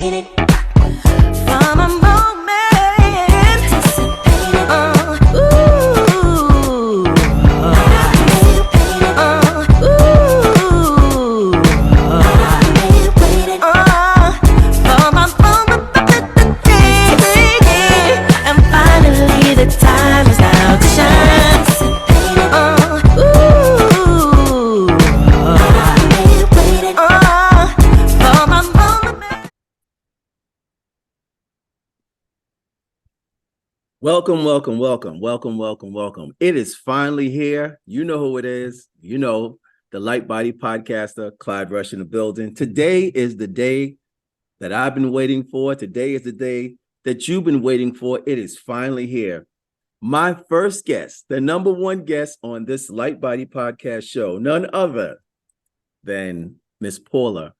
from a moment. And finally the time is now to shine. Welcome, welcome, welcome, welcome, welcome, welcome. It is finally here. You know who it is. You know, the Light Body podcaster, Clyde Rush in the building. Today is the day that I've been waiting for. Today is the day that you've been waiting for. It is finally here. My first guest, the number one guest on this Light Body podcast show, none other than Miss Paula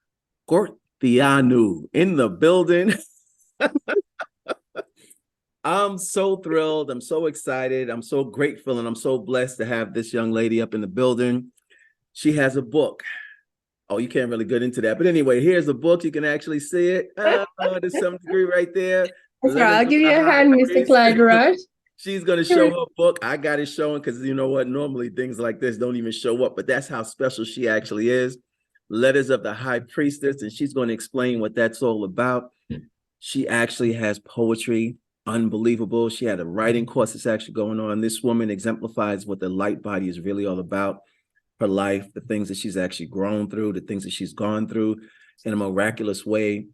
Curteanu in the building. I'm so thrilled. I'm so excited. I'm so grateful, and I'm so blessed to have this young lady up in the building. She has a book. Oh, you can't really get into that. But anyway, here's the book. You can actually see it to some degree right there. Sure, I'll give you a hand, Mr. Clyde Rush. She's going to show her book. I got it showing because you know what? Normally things like this don't even show up, but that's how special she actually is. Letters of the High Priestess, and she's going to explain what that's all about. She actually has poetry. Unbelievable. She had a writing course that's actually going on. This woman exemplifies what the light body is really all about. Her life, the things that she's actually grown through, the things that she's gone through in a miraculous way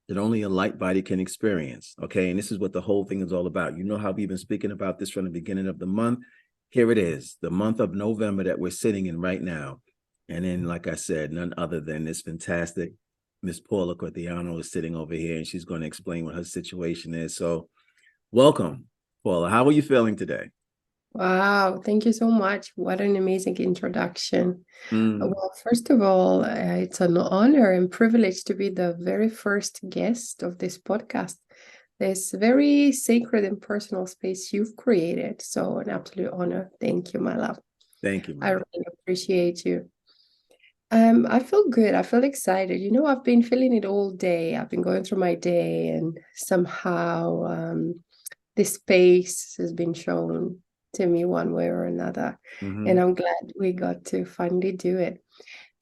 that only a light body can experience. Okay. And this is what the whole thing is all about. You know how we've been speaking about this from the beginning of the month. Here it is, the month of November that we're sitting in right now. And then, like I said, none other than this fantastic Miss Paula Curteanu is sitting over here, and she's going to explain what her situation is. So welcome, Paula. How are you feeling today? Wow, thank you so much. What an amazing introduction. Well, first of all, it's an honor and privilege to be the very first guest of this podcast. This very sacred and personal space you've created. So an absolute honor. Thank you, my love. Thank you. I really appreciate you. I feel good. I feel excited. You know, I've been feeling it all day. I've been going through my day, and somehow this space has been shown to me one way or another. And I'm glad we got to finally do it.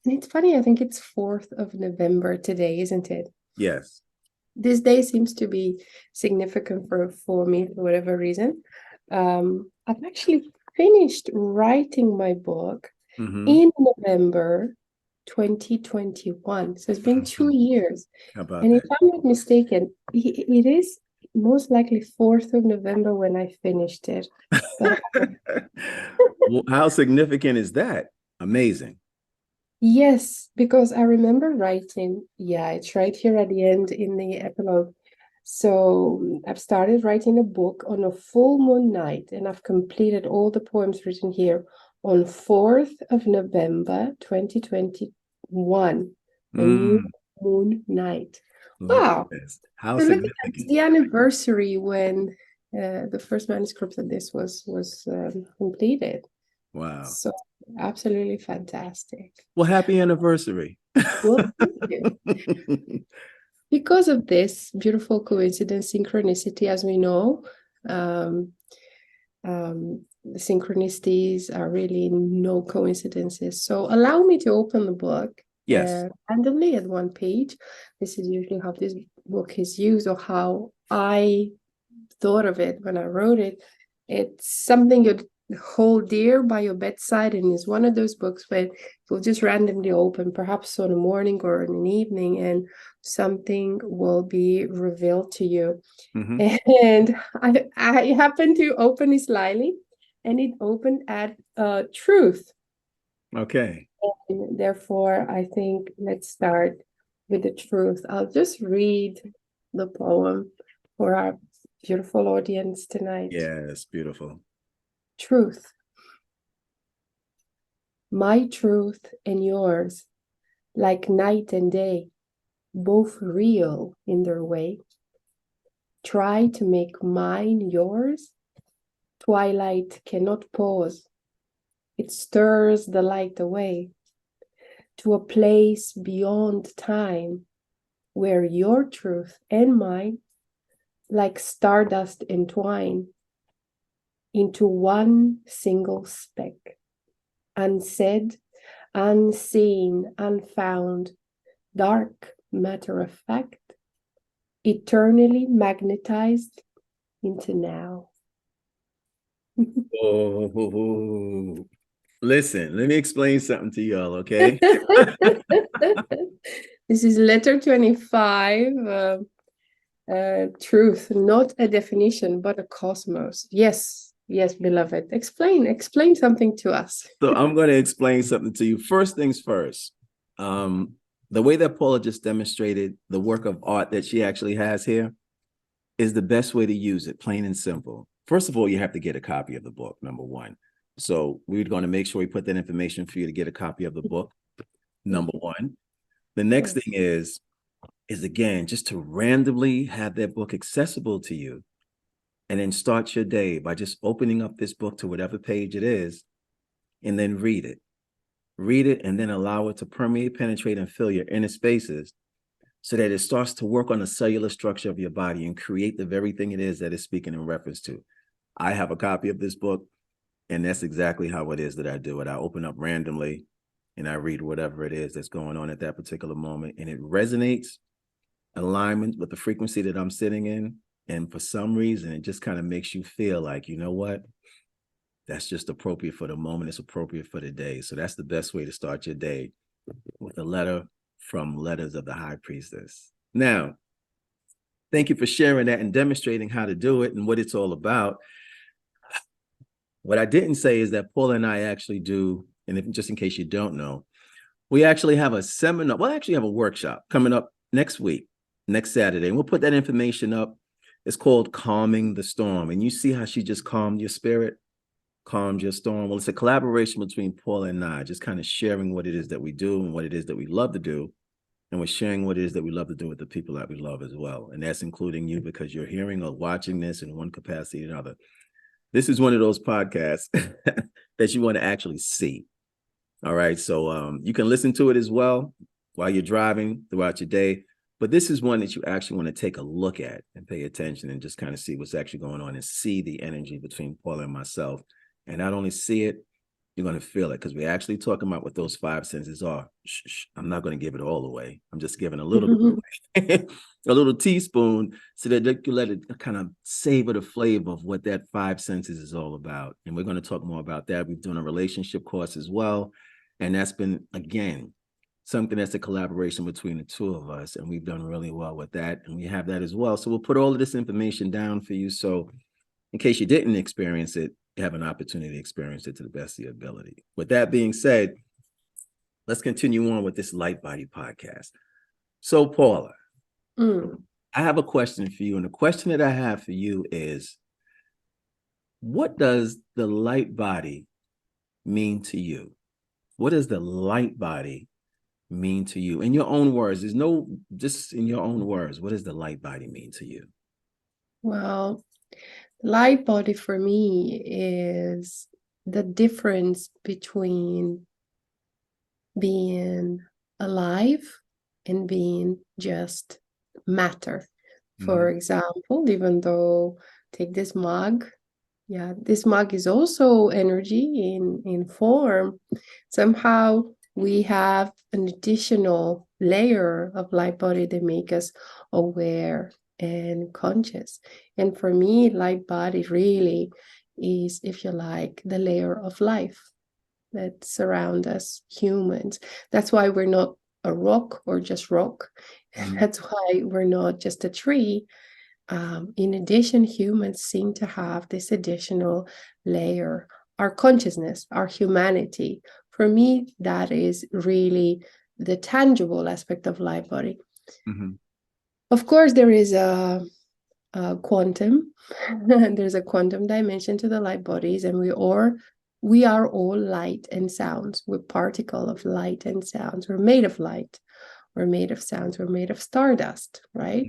And it's funny, I think it's 4th of November today, isn't it? Yes. This day seems to be significant for me for whatever reason. I've actually finished writing my book in November 2021. So it's been 2 years. How about and that? If I'm not mistaken, it is most likely 4th of November when I finished it. Well, how significant is that? Amazing. Yes, because I remember writing, it's right here at the end in the epilogue. So I've started writing a book on a full moon night, and I've completed all the poems written here on 4th of November 2021, a new moon night. Wow. How So look at that. significant. It's the anniversary when the first manuscript of this was completed. Wow. So absolutely fantastic. Well, happy anniversary. Well, thank you. Because of this beautiful coincidence, synchronicity, as we know, the synchronicities are really no coincidences. So allow me to open the book randomly at one page. This is usually how this book is used, or how I thought of it when I wrote it. It's something you'd hold dear by your bedside, and it's one of those books where you'll just randomly open, perhaps on a morning or in an evening, and something will be revealed to you. And I happened to open it slyly, and it opened at truth. Okay. And therefore, I think let's start with the truth. I'll just read the poem for our beautiful audience tonight. Yes, beautiful. Truth. My truth and yours, like night and day, both real in their way. Try to make mine yours. Twilight cannot pause. It stirs the light away to a place beyond time, where your truth and mine, like stardust entwine into one single speck, unsaid, unseen, unfound, dark matter of fact, eternally magnetized into now. Oh, listen, let me explain something to y'all, okay? This is letter 25. Truth, not a definition, but a cosmos. Yes, yes, beloved. Explain something to us. So I'm going to explain something to you. First things first. The way that Paula just demonstrated the work of art that she actually has here is the best way to use it, plain and simple. First of all, you have to get a copy of the book, number one. So we're going to make sure we put that information for you to get a copy of the book, number one. The next thing is again, just to randomly have that book accessible to you and then start your day by just opening up this book to whatever page it is and then read it. Read it and then allow it to permeate, penetrate, and fill your inner spaces so that it starts to work on the cellular structure of your body and create the very thing it is that it's speaking in reference to. I have a copy of this book, and that's exactly how it is that I do it. I open up randomly and I read whatever it is that's going on at that particular moment, and it resonates, alignment with the frequency that I'm sitting in. And for some reason, it just kind of makes you feel like, you know what? That's just appropriate for the moment. It's appropriate for the day. So that's the best way to start your day, with a letter from Letters of the High Priestess. Now, thank you for sharing that and demonstrating how to do it and what it's all about. What I didn't say is that Paula and I actually do, and if, just in case you don't know, we actually have a seminar. We'll actually have a workshop coming up next week, next Saturday. And we'll put that information up. It's called Calming the Storm. And you see how she just calmed your spirit, calmed your storm. Well, it's a collaboration between Paula and I, just kind of sharing what it is that we do and what it is that we love to do. And we're sharing what it is that we love to do with the people that we love as well. And that's including you, because you're hearing or watching this in one capacity or another. This is one of those podcasts that you want to actually see. All right. So you can listen to it as well while you're driving throughout your day. But this is one that you actually want to take a look at and pay attention and just kind of see what's actually going on and see the energy between Paula and myself. And not only see it, you're going to feel it, because we're actually talking about what those five senses are. I'm not going to give it all away. I'm just giving a little bit away. A little teaspoon, so that you can let it kind of savor the flavor of what that five senses is all about. And we're going to talk more about that. We've done a relationship course as well. And that's been, again, something that's a collaboration between the two of us. And we've done really well with that. And we have that as well. So we'll put all of this information down for you. So in case you didn't experience it, you have an opportunity to experience it to the best of your ability. With that being said, let's continue on with this Light Body podcast. So, Paula, I have a question for you. And the question that I have for you is, what does the light body mean to you? What does the light body mean to you? In your own words, just in your own words, what does the light body mean to you? Well, light body for me is the difference between being alive and being just matter. For example, even though, take this mug, this mug is also energy in form. Somehow we have an additional layer of light body that make us aware and conscious. And for me, light body really is, if you like, the layer of life that surround us humans. That's why we're not a rock or just rock. That's why we're not just a tree. In addition, humans seem to have this additional layer, our consciousness, our humanity. For me, that is really the tangible aspect of light body. Of course, there is a quantum, there's a quantum dimension to the light bodies, and we are all light and sounds. We're particle of light and sounds. We're made of light. We're made of sounds. We're made of stardust, right?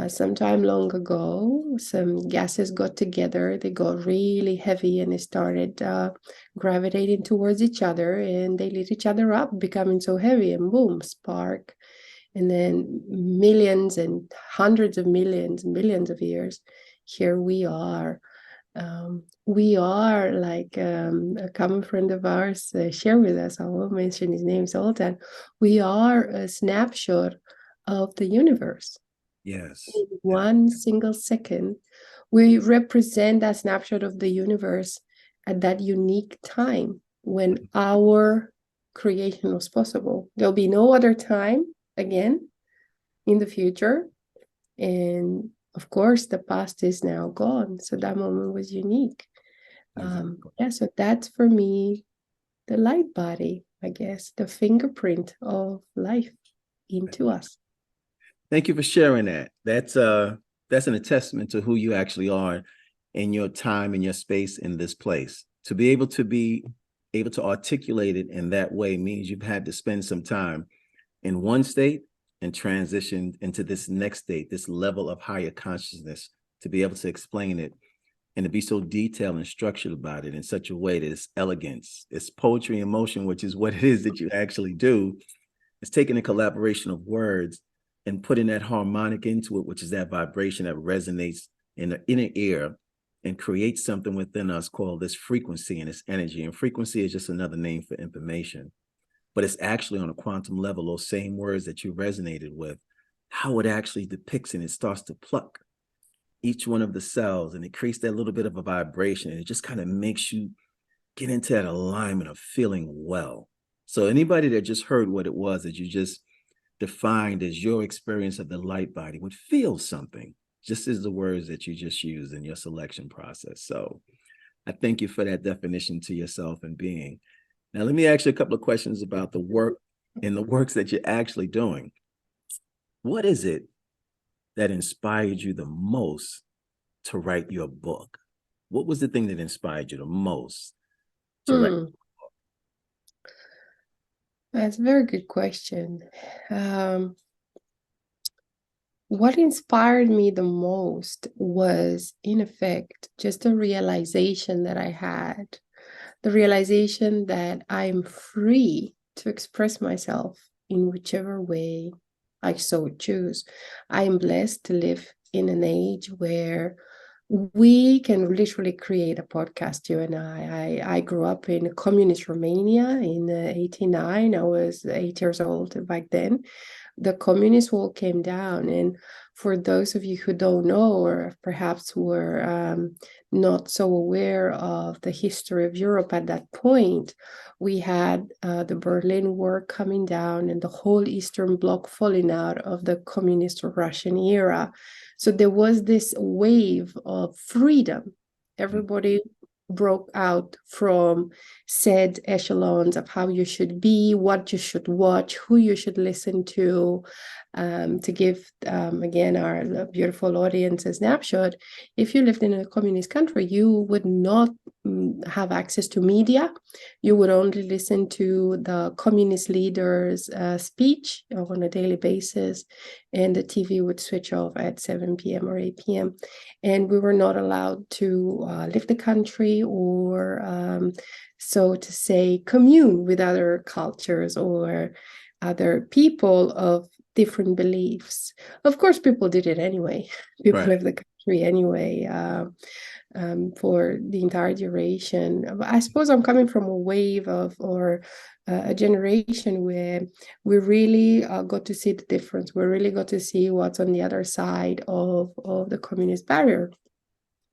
Sometime long ago, some gases got together. They got really heavy and they started gravitating towards each other, and they lit each other up, becoming so heavy, and boom, spark. and then millions and hundreds of millions of years, here we are. We are like a common friend of ours shared with us, I won't mention his name, Zoltan. We are a snapshot of the universe. Yes. In one single second, we represent that snapshot of the universe at that unique time when our creation was possible. There'll be no other time again in the future. And of course, the past is now gone. So that moment was unique. Yeah, so that's for me the light body, I guess, the fingerprint of life into us. Thank you for sharing that. That's an testament to who you actually are in your time, in your space, in this place. To be able to articulate it in that way means you've had to spend some time in one state and transition into this next state, this level of higher consciousness, to be able to explain it and to be so detailed and structured about it in such a way that it's elegance, it's poetry in motion, which is what it is that you actually do. It's taking a collaboration of words and putting that harmonic into it, which is that vibration that resonates in the inner ear and creates something within us called this frequency and this energy. And frequency is just another name for information, but it's actually on a quantum level, those same words that you resonated with, how it actually depicts and it starts to pluck each one of the cells, and it creates that little bit of a vibration, and it just kind of makes you get into that alignment of feeling well. So anybody that just heard what it was that you just defined as your experience of the light body would feel something, just as the words that you just used in your selection process. So I thank you for that definition to yourself and being. Now, let me ask you a couple of questions about the work and the works that you're actually doing. What is it that inspired you the most to write your book? What was the thing that inspired you the most to write your book? That's a very good question. What inspired me the most was, in effect, just a realization that I had, the realization that I'm free to express myself in whichever way I so choose. I am blessed to live in an age where we can literally create a podcast, you and I grew up in communist Romania in 89. I was 8 years old back then. The communist wall came down, and for those of you who don't know, or perhaps were not so aware of the history of Europe at that point, we had the Berlin Wall coming down and the whole Eastern Bloc falling out of the communist Russian era. So there was this wave of freedom. Everybody broke out from said echelons of how you should be, what you should watch, who you should listen to give, again, our beautiful audience a snapshot. If you lived in a communist country, you would not have access to media. You would only listen to the communist leaders' speech on a daily basis, and the TV would switch off at 7 p.m. or 8 p.m. And we were not allowed to leave the country or, so to say, commune with other cultures or other people of different beliefs. Of course, people did it anyway. People left the country anyway for the entire duration. I suppose I'm coming from a wave of, or a generation where we really got to see the difference. We really got to see what's on the other side of the communist barrier.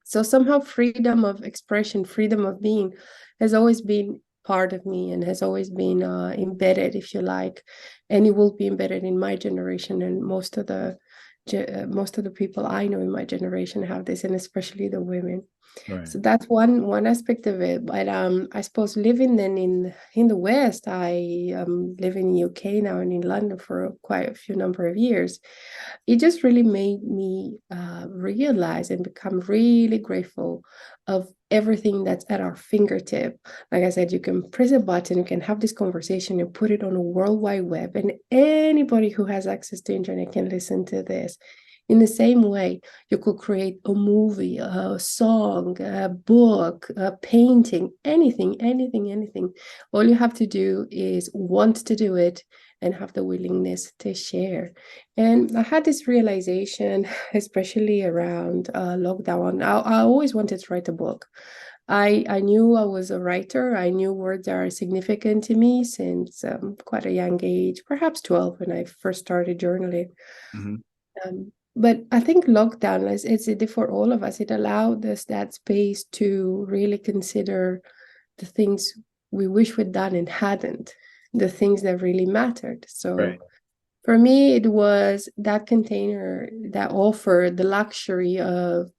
So somehow freedom of expression, freedom of being has always been part of me and has always been embedded, if you like, and it will be embedded in my generation, and most of the people I know in my generation have this, and especially the women. Right. So that's one aspect of it. But I suppose living then in the West, I live in the UK now and in London for quite a few number of years. It just really made me realize and become really grateful of everything that's at our fingertip. Like I said, you can press a button, you can have this conversation and put it on a World Wide Web, and anybody who has access to internet can listen to this. In the same way, you could create a movie, a song, a book, a painting, anything. All you have to do is want to do it and have the willingness to share. And I had this realization, especially around lockdown. I always wanted to write a book. I knew I was a writer. I knew words are significant to me since quite a young age, perhaps 12 when I first started journaling. But I think lockdown, it's for all of us. It allowed us that space to really consider the things we wish we'd done and hadn't, the things that really mattered. So for me, it was that container that offered the luxury of,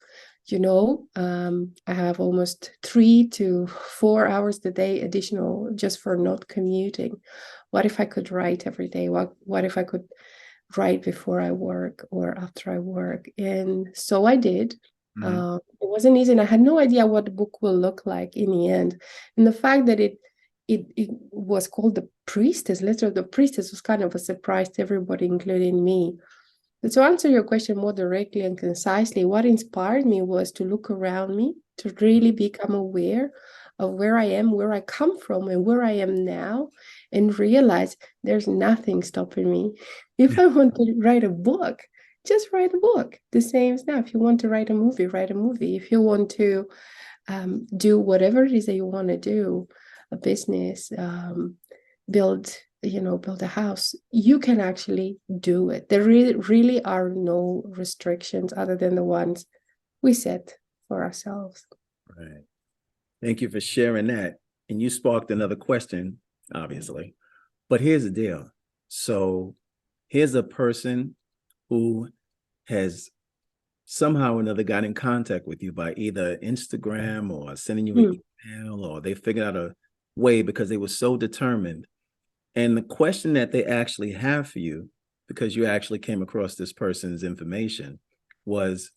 I have almost 3 to 4 hours a day additional just for not commuting. What if I could write every day? What if I could write before I work or after I work? And so I did. It wasn't easy, and I had no idea what the book will look like in the end. And the fact that it was called The Priestess, Letter of the Priestess, was kind of a surprise to everybody, including me. But to answer your question more directly and concisely, what inspired me was to look around me, to really become aware of where I am, where I come from, and where I am now, and realize there's nothing stopping me. If I want to write a book, just write a book. The same as now. If you want to write a movie, write a movie. If you want to do whatever it is that you want to do, a business, build a house, you can actually do it. There really are no restrictions other than the ones we set for ourselves. Right. Thank you for sharing that. And you sparked another question, obviously. But here's the deal. So here's a person who has somehow or another got in contact with you by either Instagram or sending you an email, or they figured out a way because they were so determined. And the question that they actually have for you, because you actually came across this person's information, was,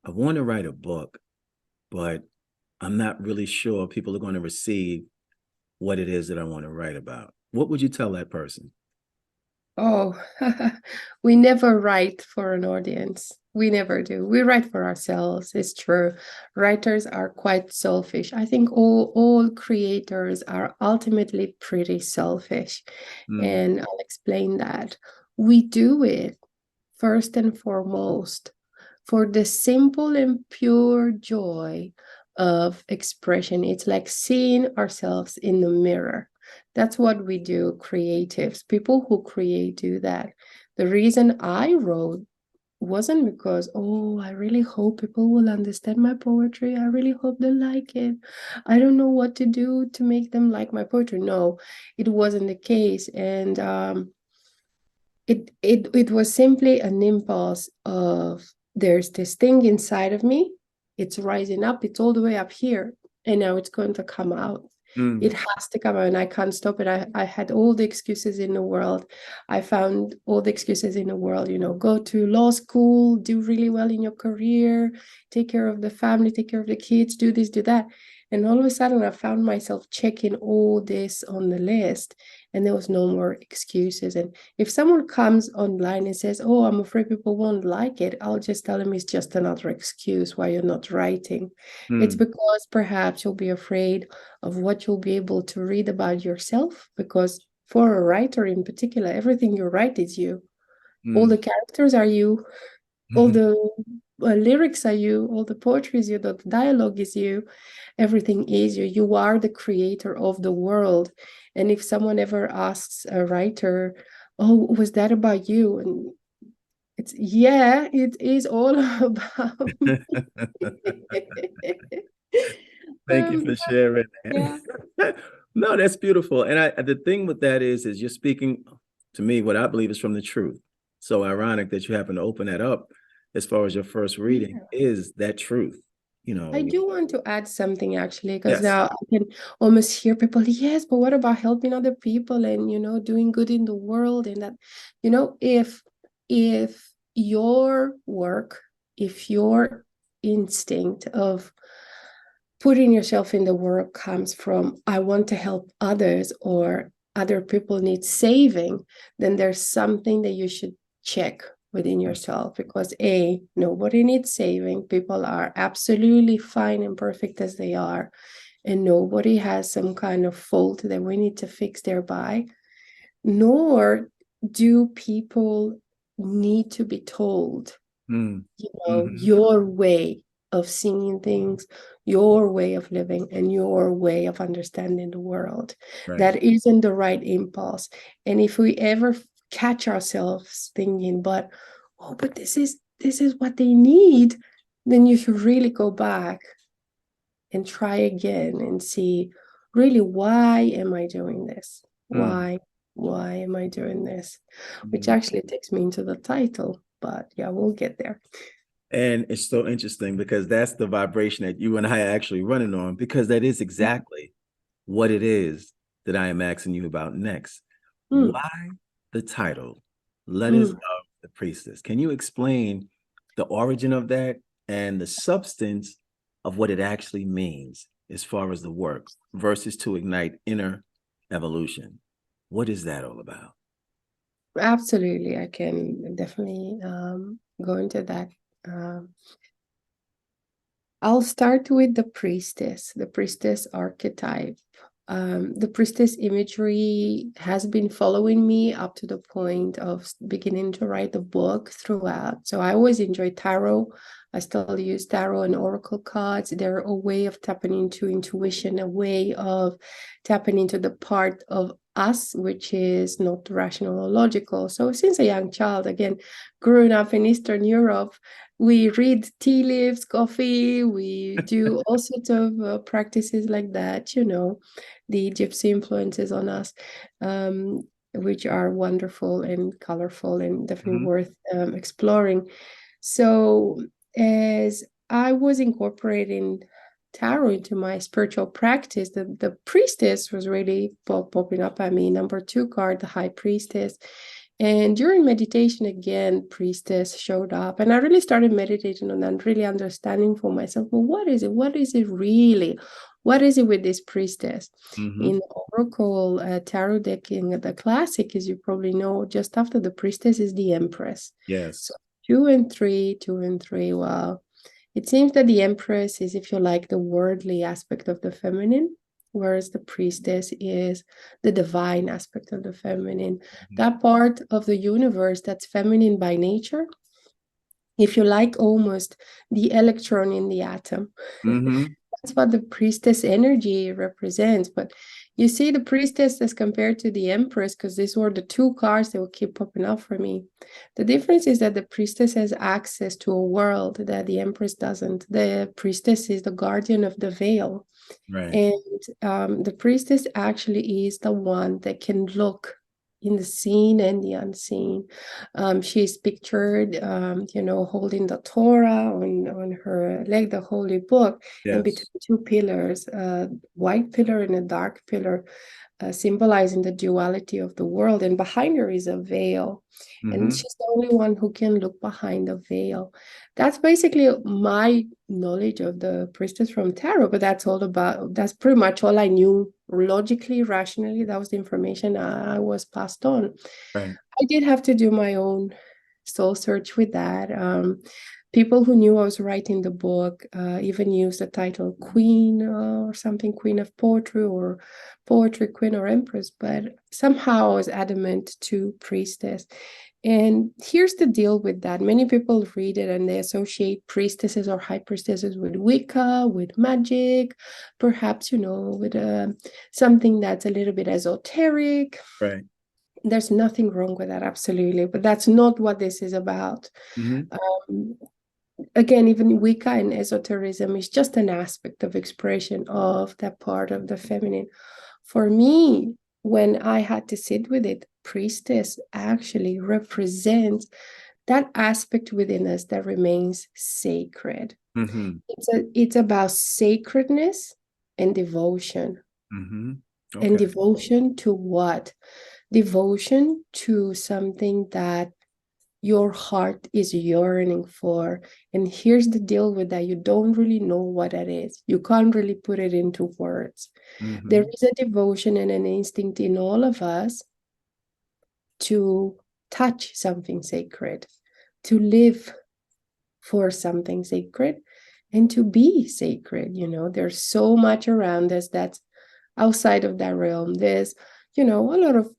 I want to write a book, but I'm not really sure people are going to receive what it is that I want to write about. What would you tell that person? Oh, we never write for an audience. We never do. We write for ourselves. It's true. Writers are quite selfish. I think all creators are ultimately pretty selfish. And I'll explain that. We do it first and foremost for the simple and pure joy of expression. It's like seeing ourselves in the mirror. That's what we do, creatives. People who create do that. The reason I wrote wasn't because, I really hope people will understand my poetry. I really hope they like it. I don't know what to do to make them like my poetry. No, it wasn't the case. And it was simply an impulse of, there's this thing inside of me. It's rising up. It's all the way up here. And now it's going to come out. It has to come out, and I can't stop it. I had all the excuses in the world. I found all the excuses in the world, go to law school, do really well in your career, take care of the family, take care of the kids, do this, do that. And all of a sudden, I found myself checking all this on the list, and there was no more excuses. And if someone comes online and says, I'm afraid people won't like it, I'll just tell them it's just another excuse why you're not writing. It's because perhaps you'll be afraid of what you'll be able to read about yourself, because for a writer in particular, everything you write is you. All the characters are you. All the lyrics are you. All the poetry is you. The dialogue is you. Everything is you. You are the creator of the world. And if someone ever asks a writer, was that about you? And it is all about me. Thank you for sharing that. Yeah. No, that's beautiful. And the thing with that is you're speaking to me what I believe is from the truth. So ironic that you happen to open that up as far as your first reading is that truth. I do want to add something actually, because now I can almost hear people, yes, but what about helping other people and, doing good in the world? And that, if your work, if your instinct of putting yourself in the world comes from, I want to help others, or other people need saving, then there's something that you should check within yourself, because nobody needs saving. People are absolutely fine and perfect as they are, and nobody has some kind of fault that we need to fix thereby. nor do people need to be told, your way of seeing things, your way of living, and your way of understanding the world. Right. That isn't the right impulse. And if we ever catch ourselves thinking, but this is what they need, then you should really go back and try again and see, really, why am I doing this? Why am I doing this? Which actually takes me into the title, but yeah, we'll get there. And it's so interesting because that's the vibration that you and I are actually running on, because that is exactly what it is that I am asking you about next. Why the title, Letters of the Priestess? Can you explain the origin of that and the substance of what it actually means as far as the work versus to ignite inner evolution? What is that all about? Absolutely, I can definitely go into that. I'll start with the priestess archetype. The priestess imagery has been following me up to the point of beginning to write the book throughout. So I always enjoy tarot. I still use tarot and oracle cards. They're a way of tapping into intuition, a way of tapping into the part of us which is not rational or logical. So since a young child, again, growing up in Eastern Europe, we read tea leaves, coffee, we do all sorts of practices like that, the gypsy influences on us, which are wonderful and colorful and definitely worth exploring. So as I was incorporating tarot into my spiritual practice, the priestess was really popping up at me. Number 2 card, the high priestess. And during meditation, again, priestess showed up, and I really started meditating on that, really understanding for myself, well, what is it? What is it really? What is it with this priestess? In the Oracle tarot deck, in the classic, as you probably know, just after the priestess is the Empress. Yes. So 2 and 3, 2 and 3. Wow. It seems that the Empress is, if you like, the worldly aspect of the feminine, whereas the priestess is the divine aspect of the feminine. That part of the universe that's feminine by nature, if you like, almost the electron in the atom. That's what the priestess energy represents. But you see, the priestess as compared to the Empress, because these were the 2 cards that will keep popping up for me. The difference is that the priestess has access to a world that the Empress doesn't. The priestess is the guardian of the veil. Right. And the priestess actually is the one that can look in the seen and the unseen. She's pictured, holding the Torah on her leg, the holy book, and between 2 pillars, a white pillar and a dark pillar, symbolizing the duality of the world. And behind her is a veil. And she's the only one who can look behind the veil. That's basically my knowledge of the priestess from tarot, but that's pretty much all I knew logically, rationally. That was the information I was passed on. Right. I did have to do my own soul search with that. People who knew I was writing the book even used the title Queen or something, Queen of Poetry or Poetry Queen or Empress, but somehow I was adamant to priestess. And here's the deal with that. Many people read it and they associate priestesses or high priestesses with Wicca, with magic, perhaps, with something that's a little bit esoteric. Right. There's nothing wrong with that, absolutely. But that's not what this is about. Again, even Wicca and esotericism is just an aspect of expression of that part of the feminine. For me, when I had to sit with it, priestess actually represents that aspect within us that remains sacred. It's about sacredness and devotion. Okay. And devotion to what? Devotion to something that your heart is yearning for. And here's the deal with that. You don't really know what that is. You can't really put it into words. There is a devotion and an instinct in all of us to touch something sacred, to live for something sacred, and to be sacred. There's so much around us that's outside of that realm. There's, a lot of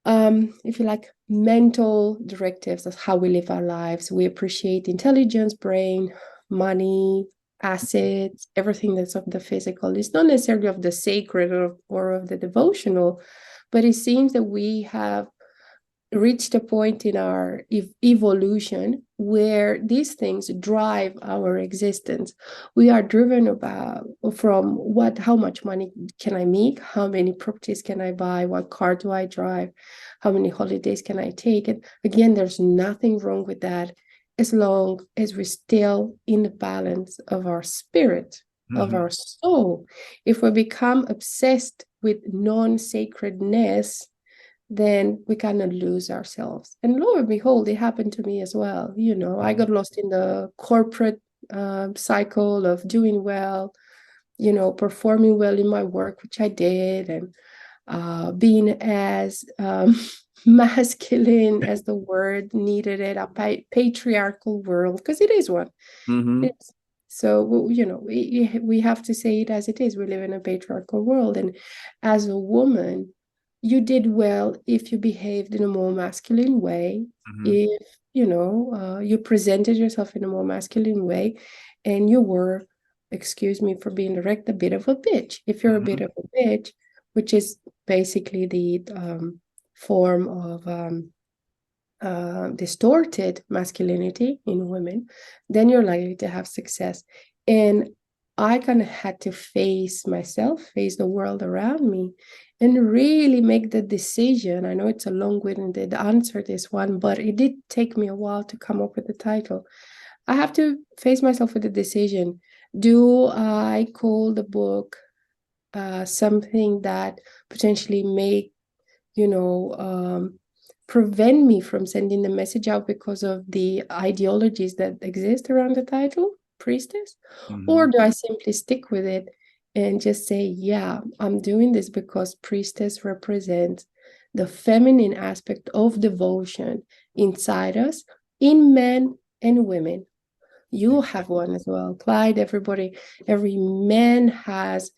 if you like, mental directives of how we live our lives. We appreciate intelligence, brain, money, assets, everything that's of the physical. It's not necessarily of the sacred or of the devotional, but it seems that we have reached a point in our evolution where these things drive our existence. We are driven from how much money can I make, how many properties can I buy, what car do I drive, how many holidays can I take. And again, there's nothing wrong with that as long as we're still in the balance of our spirit, of our soul. If we become obsessed with non-sacredness, then we kind of lose ourselves. And lo and behold, it happened to me as well. I got lost in the corporate cycle of doing well, performing well in my work, which I did, and being as masculine as the word needed it, a patriarchal world, because it is one. So, we have to say it as it is. We live in a patriarchal world. And as a woman, you did well if you behaved in a more masculine way, if, you presented yourself in a more masculine way, and you were, excuse me for being direct, a bit of a bitch. If you're a bit of a bitch, which is basically the form of distorted masculinity in women, then you're likely to have success. And I kind of had to face myself, face the world around me, and really make the decision. I know it's a long-winded answer, this one, but it did take me a while to come up with the title. I have to face myself with the decision. Do I call the book something that potentially may, prevent me from sending the message out because of the ideologies that exist around the title, Priestess? Or do I simply stick with it and just say, yeah, I'm doing this because Priestess represents the feminine aspect of devotion inside us, in men and women. You have one as well, Clyde. Every man has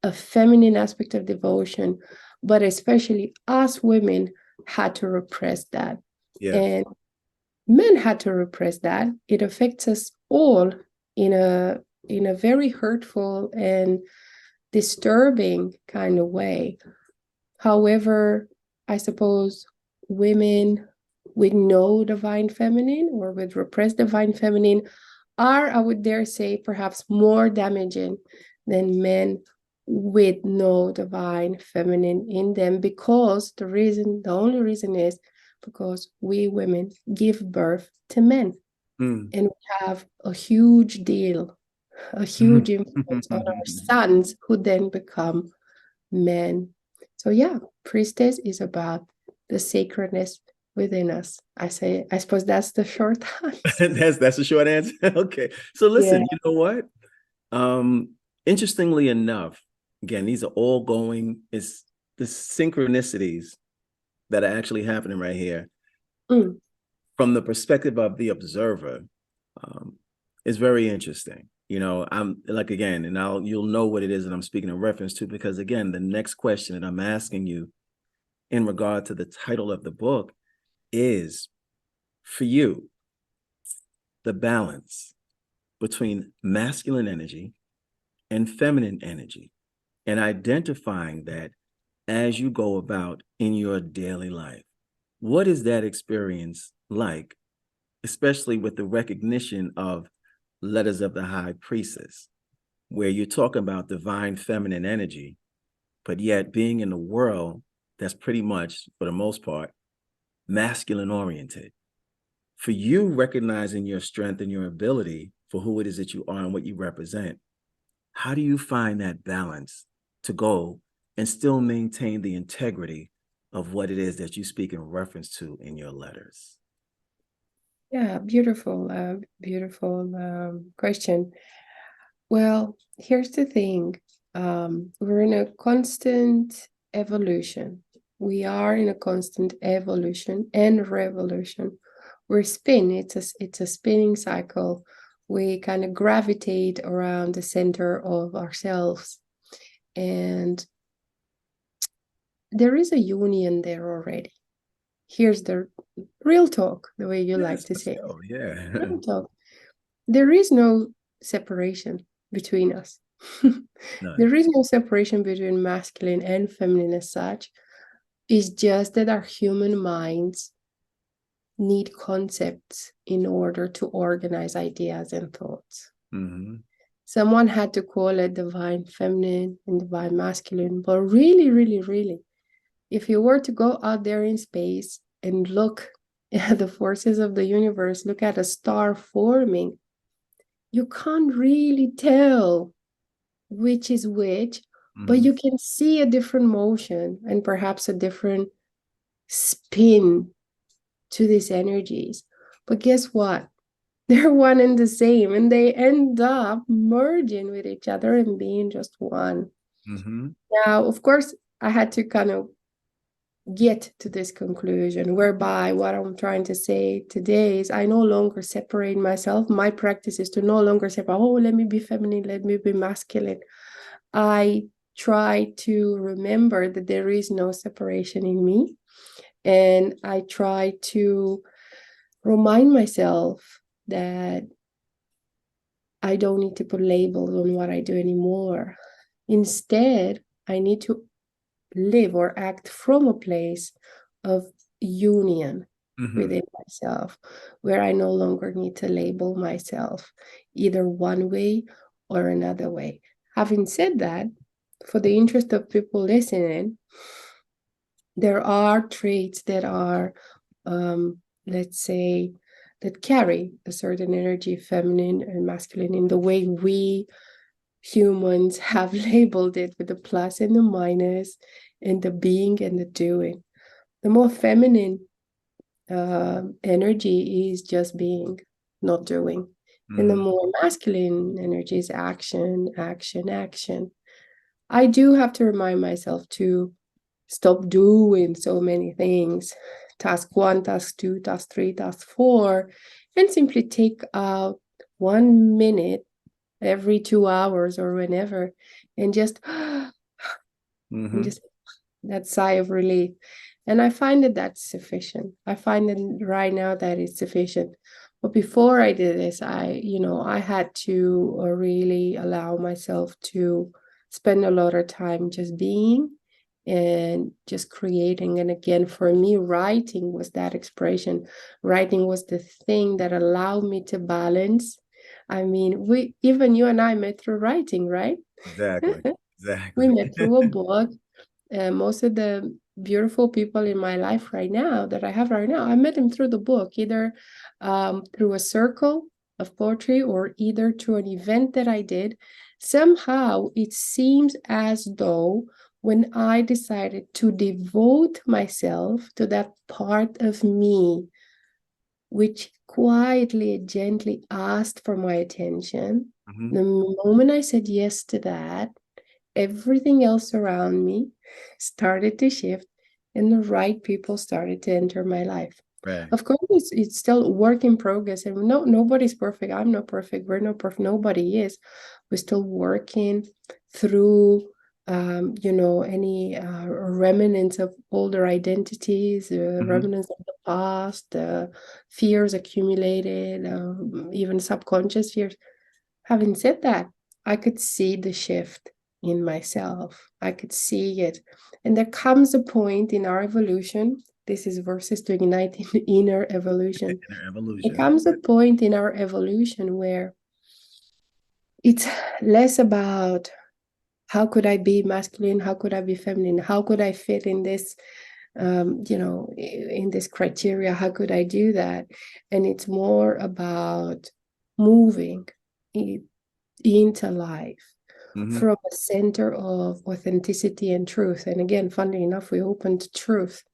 a feminine aspect of devotion, but especially us women had to repress that. And men had to repress that. It affects us all in a very hurtful and disturbing kind of way. However, I suppose women with no divine feminine or with repressed divine feminine are, I would dare say, perhaps more damaging than men with no divine feminine in them, because the only reason is because we women give birth to men, and we have a huge influence on our sons, who then become men. So yeah, Priestess is about the sacredness within us. I suppose that's the short answer. That's a short answer. Okay. So listen, you know what? Interestingly enough, again, these are all it's the synchronicities that are actually happening right here. From the perspective of the observer, is very interesting. I'm like, again, and you'll know what it is that I'm speaking in reference to, because again, the next question that I'm asking you in regard to the title of the book is, for you, the balance between masculine energy and feminine energy, and identifying that as you go about in your daily life. What is that experience like, especially with the recognition of Letters of the High Priestess, where you're talking about divine feminine energy, but yet being in a world that's pretty much, for the most part, masculine oriented? For you, recognizing your strength and your ability for who it is that you are and what you represent, how do you find that balance to go and still maintain the integrity of what it is that you speak in reference to in your letters? Yeah, beautiful question. Well, here's the thing. We're in a constant evolution. We are in a constant evolution and revolution. It's a spinning cycle. We kind of gravitate around the center of ourselves. And there is a union there already. here's the real talk, the way you like to say it. Yeah. Real talk. There is no separation between us. There is no separation between masculine and feminine as such. It's just that our human minds need concepts in order to organize ideas and thoughts. Mm-hmm. Someone had to call it divine feminine and divine masculine, but really, really, really, if you were to go out there in space and look at the forces of the universe, look at a star forming, you can't really tell which is which, but you can see a different motion and perhaps a different spin to these energies. But guess what? They're one and the same, and they end up merging with each other and being just one. Now, of course, I had to kind of get to this conclusion, whereby what I'm trying to say today is I no longer separate myself. My practice is to no longer say, oh, let me be feminine, let me be masculine. I try to remember that there is no separation in me. And I try to remind myself that I don't need to put labels on what I do anymore. Instead, I need to live or act from a place of union within myself, where I no longer need to label myself either one way or another way. Having said that, for the interest of people listening, there are traits that are, let's say, that carry a certain energy, feminine and masculine, in the way we humans have labeled it, with the plus and the minus, and the being and the doing. The more feminine energy is just being, not doing. And the more masculine energy is action, action, action. I do have to remind myself to stop doing so many things. Task 1, task 2, task 3, task 4, and simply take out 1 minute every 2 hours or whenever, and just and just that sigh of relief. And I find that that's sufficient. I find that right now that is sufficient. But before I did this, I had to really allow myself to spend a lot of time just being and just creating. And again, for me, writing was that expression. Writing was the thing that allowed me to balance. I mean, even you and I met through writing, right? Exactly. We met through a book. Most of the beautiful people in my life right now, that I have right now, I met them through the book, either through a circle of poetry or either through an event that I did. Somehow it seems as though when I decided to devote myself to that part of me, which quietly, gently asked for my attention, the moment I said yes to that, everything else around me started to shift, and the right people started to enter my life. Right. Of course, it's still a work in progress, and nobody's perfect. I'm not perfect. We're not perfect. Nobody is. We're still working through, any remnants of older identities, remnants of the past, fears accumulated, even subconscious fears. Having said that, I could see the shift in myself. I could see it. And there comes a point in our evolution. This is verses to ignite inner evolution. There comes a point in our evolution where it's less about how could I be masculine, how could I be feminine, how could I fit in this, in this criteria, how could I do that? And it's more about moving into life from a center of authenticity and truth. And again, funnily enough, we opened to truth.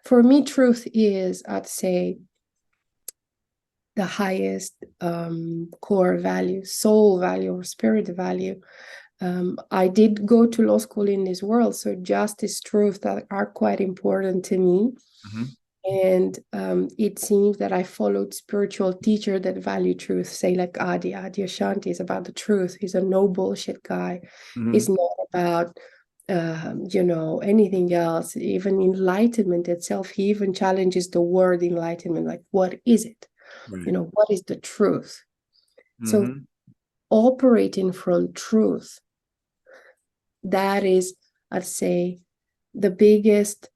For me, truth is, I'd say, the highest core value, soul value, or spirit value. I did go to law school in this world, so justice, truth, that are quite important to me. And it seems that I followed spiritual teacher that value truth, say like Adi Ashanti is about the truth. He's a no bullshit guy. He's not about anything else, even enlightenment itself. He even challenges the word enlightenment, like, what is it? Right. What is the truth? So Mm-hmm. operating from truth, that is, I'd say, the biggest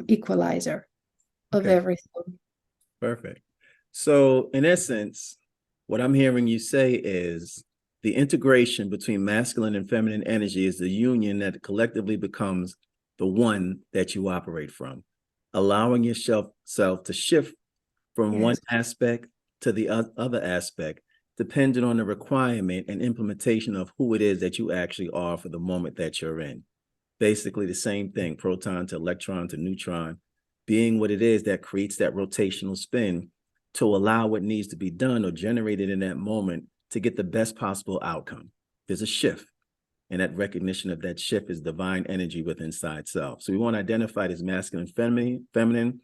equalizer of Okay. everything. Perfect. So, in essence, what I'm hearing you say is the integration between masculine and feminine energy is the union that collectively becomes the one that you operate from, allowing yourself to shift from one Yes. aspect to the other aspect, depending on the requirement and implementation of who it is that you actually are for the moment that you're in. Basically, the same thing, proton to electron to neutron, being what it is that creates that rotational spin to allow what needs to be done or generated in that moment to get the best possible outcome. There's a shift, and that recognition of that shift is divine energy within inside self. So we want to identify it as masculine, feminine.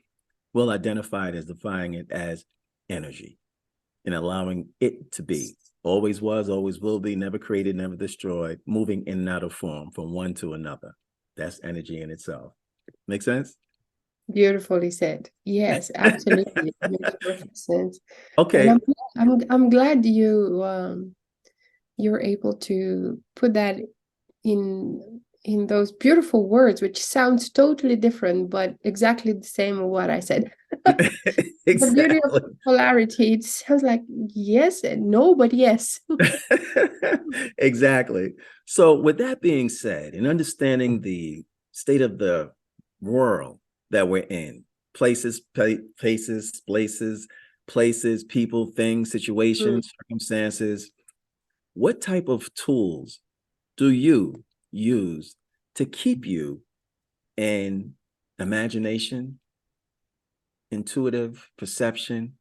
We'll identify it as defining it as energy and allowing it to be. Always was, always will be, never created, never destroyed, moving in and out of form from one to another. That's energy in itself. Make sense? Beautifully said. Yes, absolutely. It makes perfect sense. And Okay. I'm glad you're able to put that in those beautiful words, which sounds totally different, but exactly the same as what I said. The beauty of Exactly. polarity, it sounds like yes and no, but yes. Exactly. So, with that being said, and understanding the state of the world that we're in, places, people, things, Mm. situations, circumstances, what type of tools do you use to keep you in imagination, intuitive perception,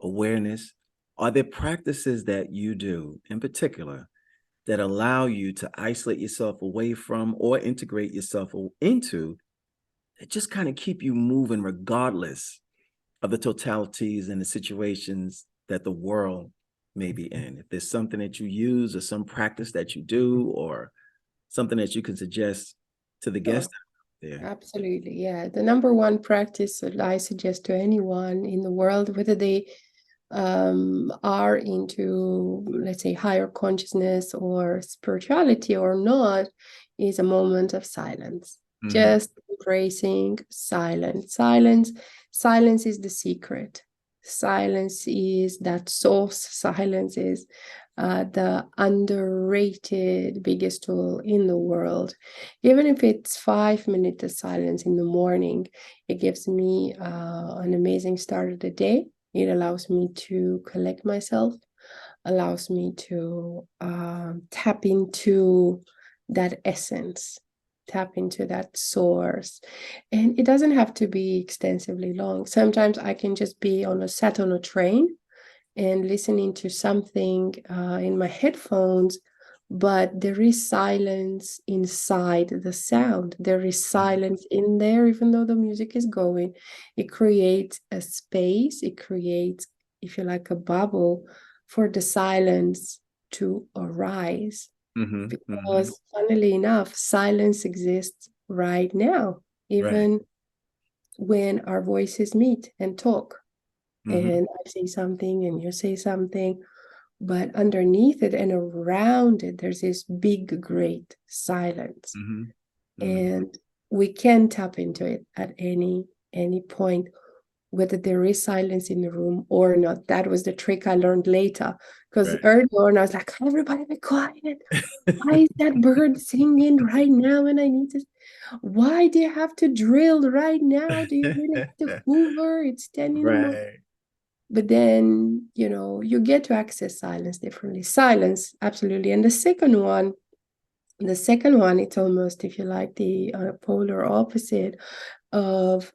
awareness? Are there practices that you do in particular that allow you to isolate yourself away from or integrate yourself into that just kind of keep you moving regardless of the totalities and the situations that the world may be in? If there's something that you use or some practice that you do or something that you can suggest to the Sure. guests out there. Absolutely. Yeah. The number one practice that I suggest to anyone in the world, whether they are into, let's say, higher consciousness or spirituality or not, is a moment of silence. Mm-hmm. Just embracing silence. Silence is the secret. Silence is that source. Silence is the underrated biggest tool in the world. Even if it's 5 minutes of silence in the morning, it gives me an amazing start of the day. It allows me to collect myself, allows me to tap into that essence, tap into that source. And it doesn't have to be extensively long. Sometimes I can just be sat on a train and listening to something in my headphones, but there is silence inside the sound. There is silence in there, even though the music is going. It creates a space, it creates, if you like, a bubble for the silence to arise. Mm-hmm. Mm-hmm. Because, funnily enough, silence exists right now, Right. even when our voices meet and talk. Mm-hmm. And I say something and you say something, but underneath it and around it, there's this big, great silence. Mm-hmm. Mm-hmm. And we can tap into it at any point, whether there is silence in the room or not. That was the trick I learned later. Because Right. early on, I was like, everybody be quiet. Why is that bird singing right now? And I need to, why do you have to drill right now? Do you really have to hoover? It's 10 in the morning. Right. But then, you get to access silence differently. Silence, absolutely. And the second one, it's almost, if you like, the polar opposite of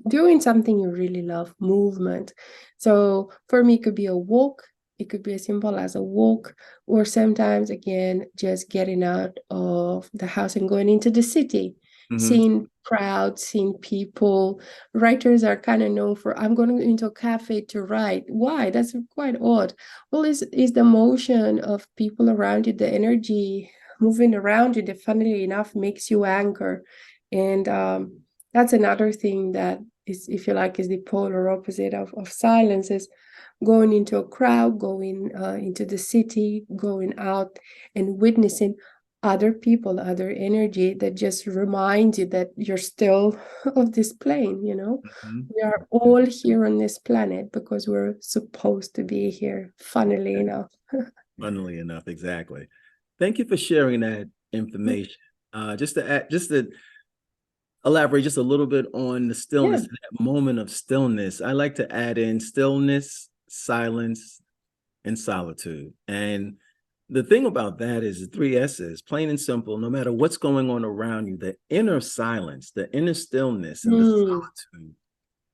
doing something you really love, movement. So for me, it could be a walk. It could be as simple as a walk, or sometimes, again, just getting out of the house and going into the city, Mm-hmm. seeing crowds, seeing people. Writers are kind of known for, I'm going into a cafe to write. Why? That's quite odd. Well, is the motion of people around you, the energy moving around you that, funnily enough, makes you anchor. And that's another thing that is, if you like, is the polar opposite of silence, is going into a crowd, going into the city, going out and witnessing other people, other energy that just reminds you that you're still of this plane, you know. We are all here on this planet because we're supposed to be here, funnily enough. Funnily enough, exactly. Thank you for sharing that information. Just to elaborate just a little bit on the stillness, that moment of stillness, I like to add in stillness, silence, and solitude. And the thing about that is the 3 S's, plain and simple, no matter what's going on around you, the inner silence, the inner stillness, and the solitude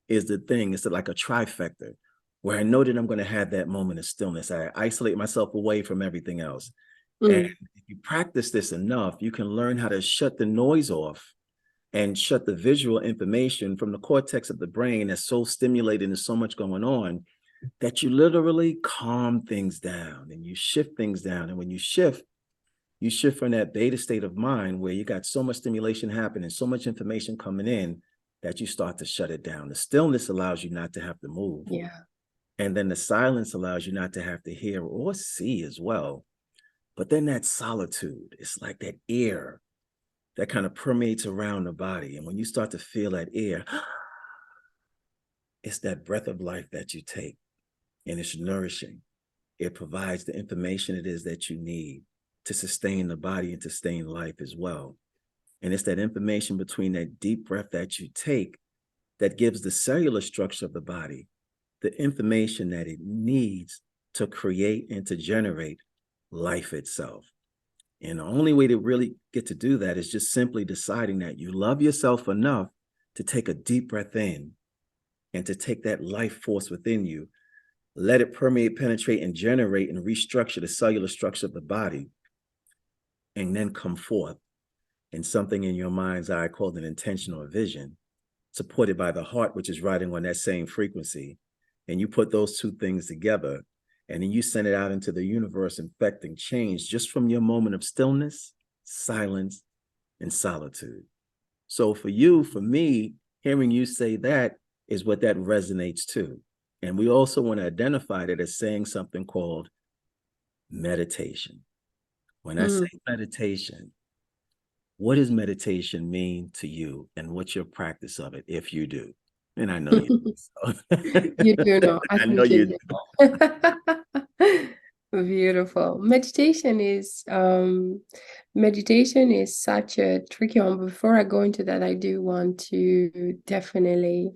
is the thing. It's like a trifecta where I know that I'm going to have that moment of stillness. I isolate myself away from everything else. And if you practice this enough, you can learn how to shut the noise off and shut the visual information from the cortex of the brain that's so stimulated and so much going on that you literally calm things down and you shift things down. And when you shift from that beta state of mind where you got so much stimulation happening, so much information coming in, that you start to shut it down. The stillness allows you not to have to move. Yeah. And then the silence allows you not to have to hear or see as well. But then that solitude, it's like that air that kind of permeates around the body. And when you start to feel that air, it's that breath of life that you take, and it's nourishing. It provides the information it is that you need to sustain the body and to sustain life as well. And it's that information between that deep breath that you take that gives the cellular structure of the body the information that it needs to create and to generate life itself. And the only way to really get to do that is just simply deciding that you love yourself enough to take a deep breath in and to take that life force within you, let it permeate, penetrate, and generate and restructure the cellular structure of the body, and then come forth in something in your mind's eye called an intention or vision, supported by the heart, which is riding on that same frequency. And you put those two things together, and then you send it out into the universe, infecting change just from your moment of stillness, silence, and solitude. So for you, for me, hearing you say that is what that resonates to. And we also want to identify that as saying something called meditation. When I say meditation, what does meditation mean to you, and what's your practice of it if you do? And I know you do. So. You do know. I know think you do. Beautiful. Meditation is such a tricky one. Before I go into that, I do want to definitely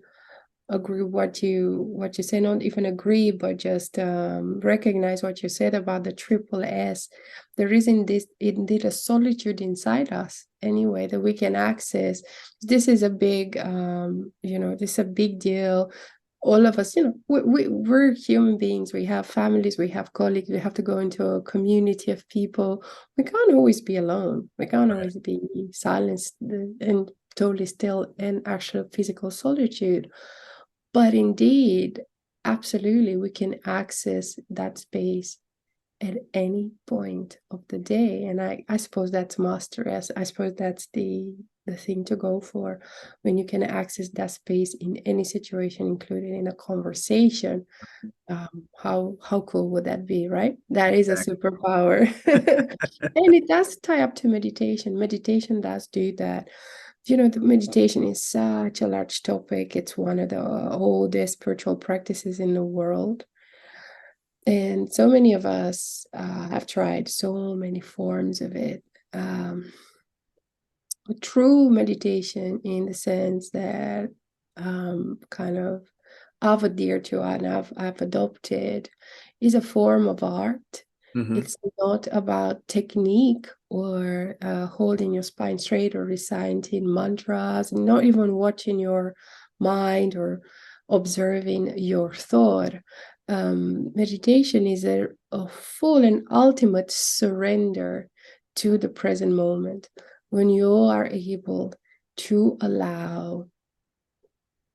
agree what you say, not even agree, but just recognize what you said about the triple S. There is indeed a solitude inside us anyway that we can access. This is a big this is a big deal. All of us, we're human beings. We have families, we have colleagues, we have to go into a community of people. We can't always be alone. We can't always be silenced and totally still in actual physical solitude. But indeed, absolutely, we can access that space at any point of the day. And I suppose that's mastery. I suppose that's the thing to go for, when you can access that space in any situation, including in a conversation. How cool would that be, right? That is a superpower. And it does tie up to meditation. Meditation does do that. The meditation is such a large topic. It's one of the oldest spiritual practices in the world. And so many of us have tried so many forms of it. True meditation, in the sense that kind of I've adhered to and I've adopted, is a form of art. It's not about technique or holding your spine straight or reciting mantras, and not even watching your mind or observing your thought. Meditation is a full and ultimate surrender to the present moment, when you are able to allow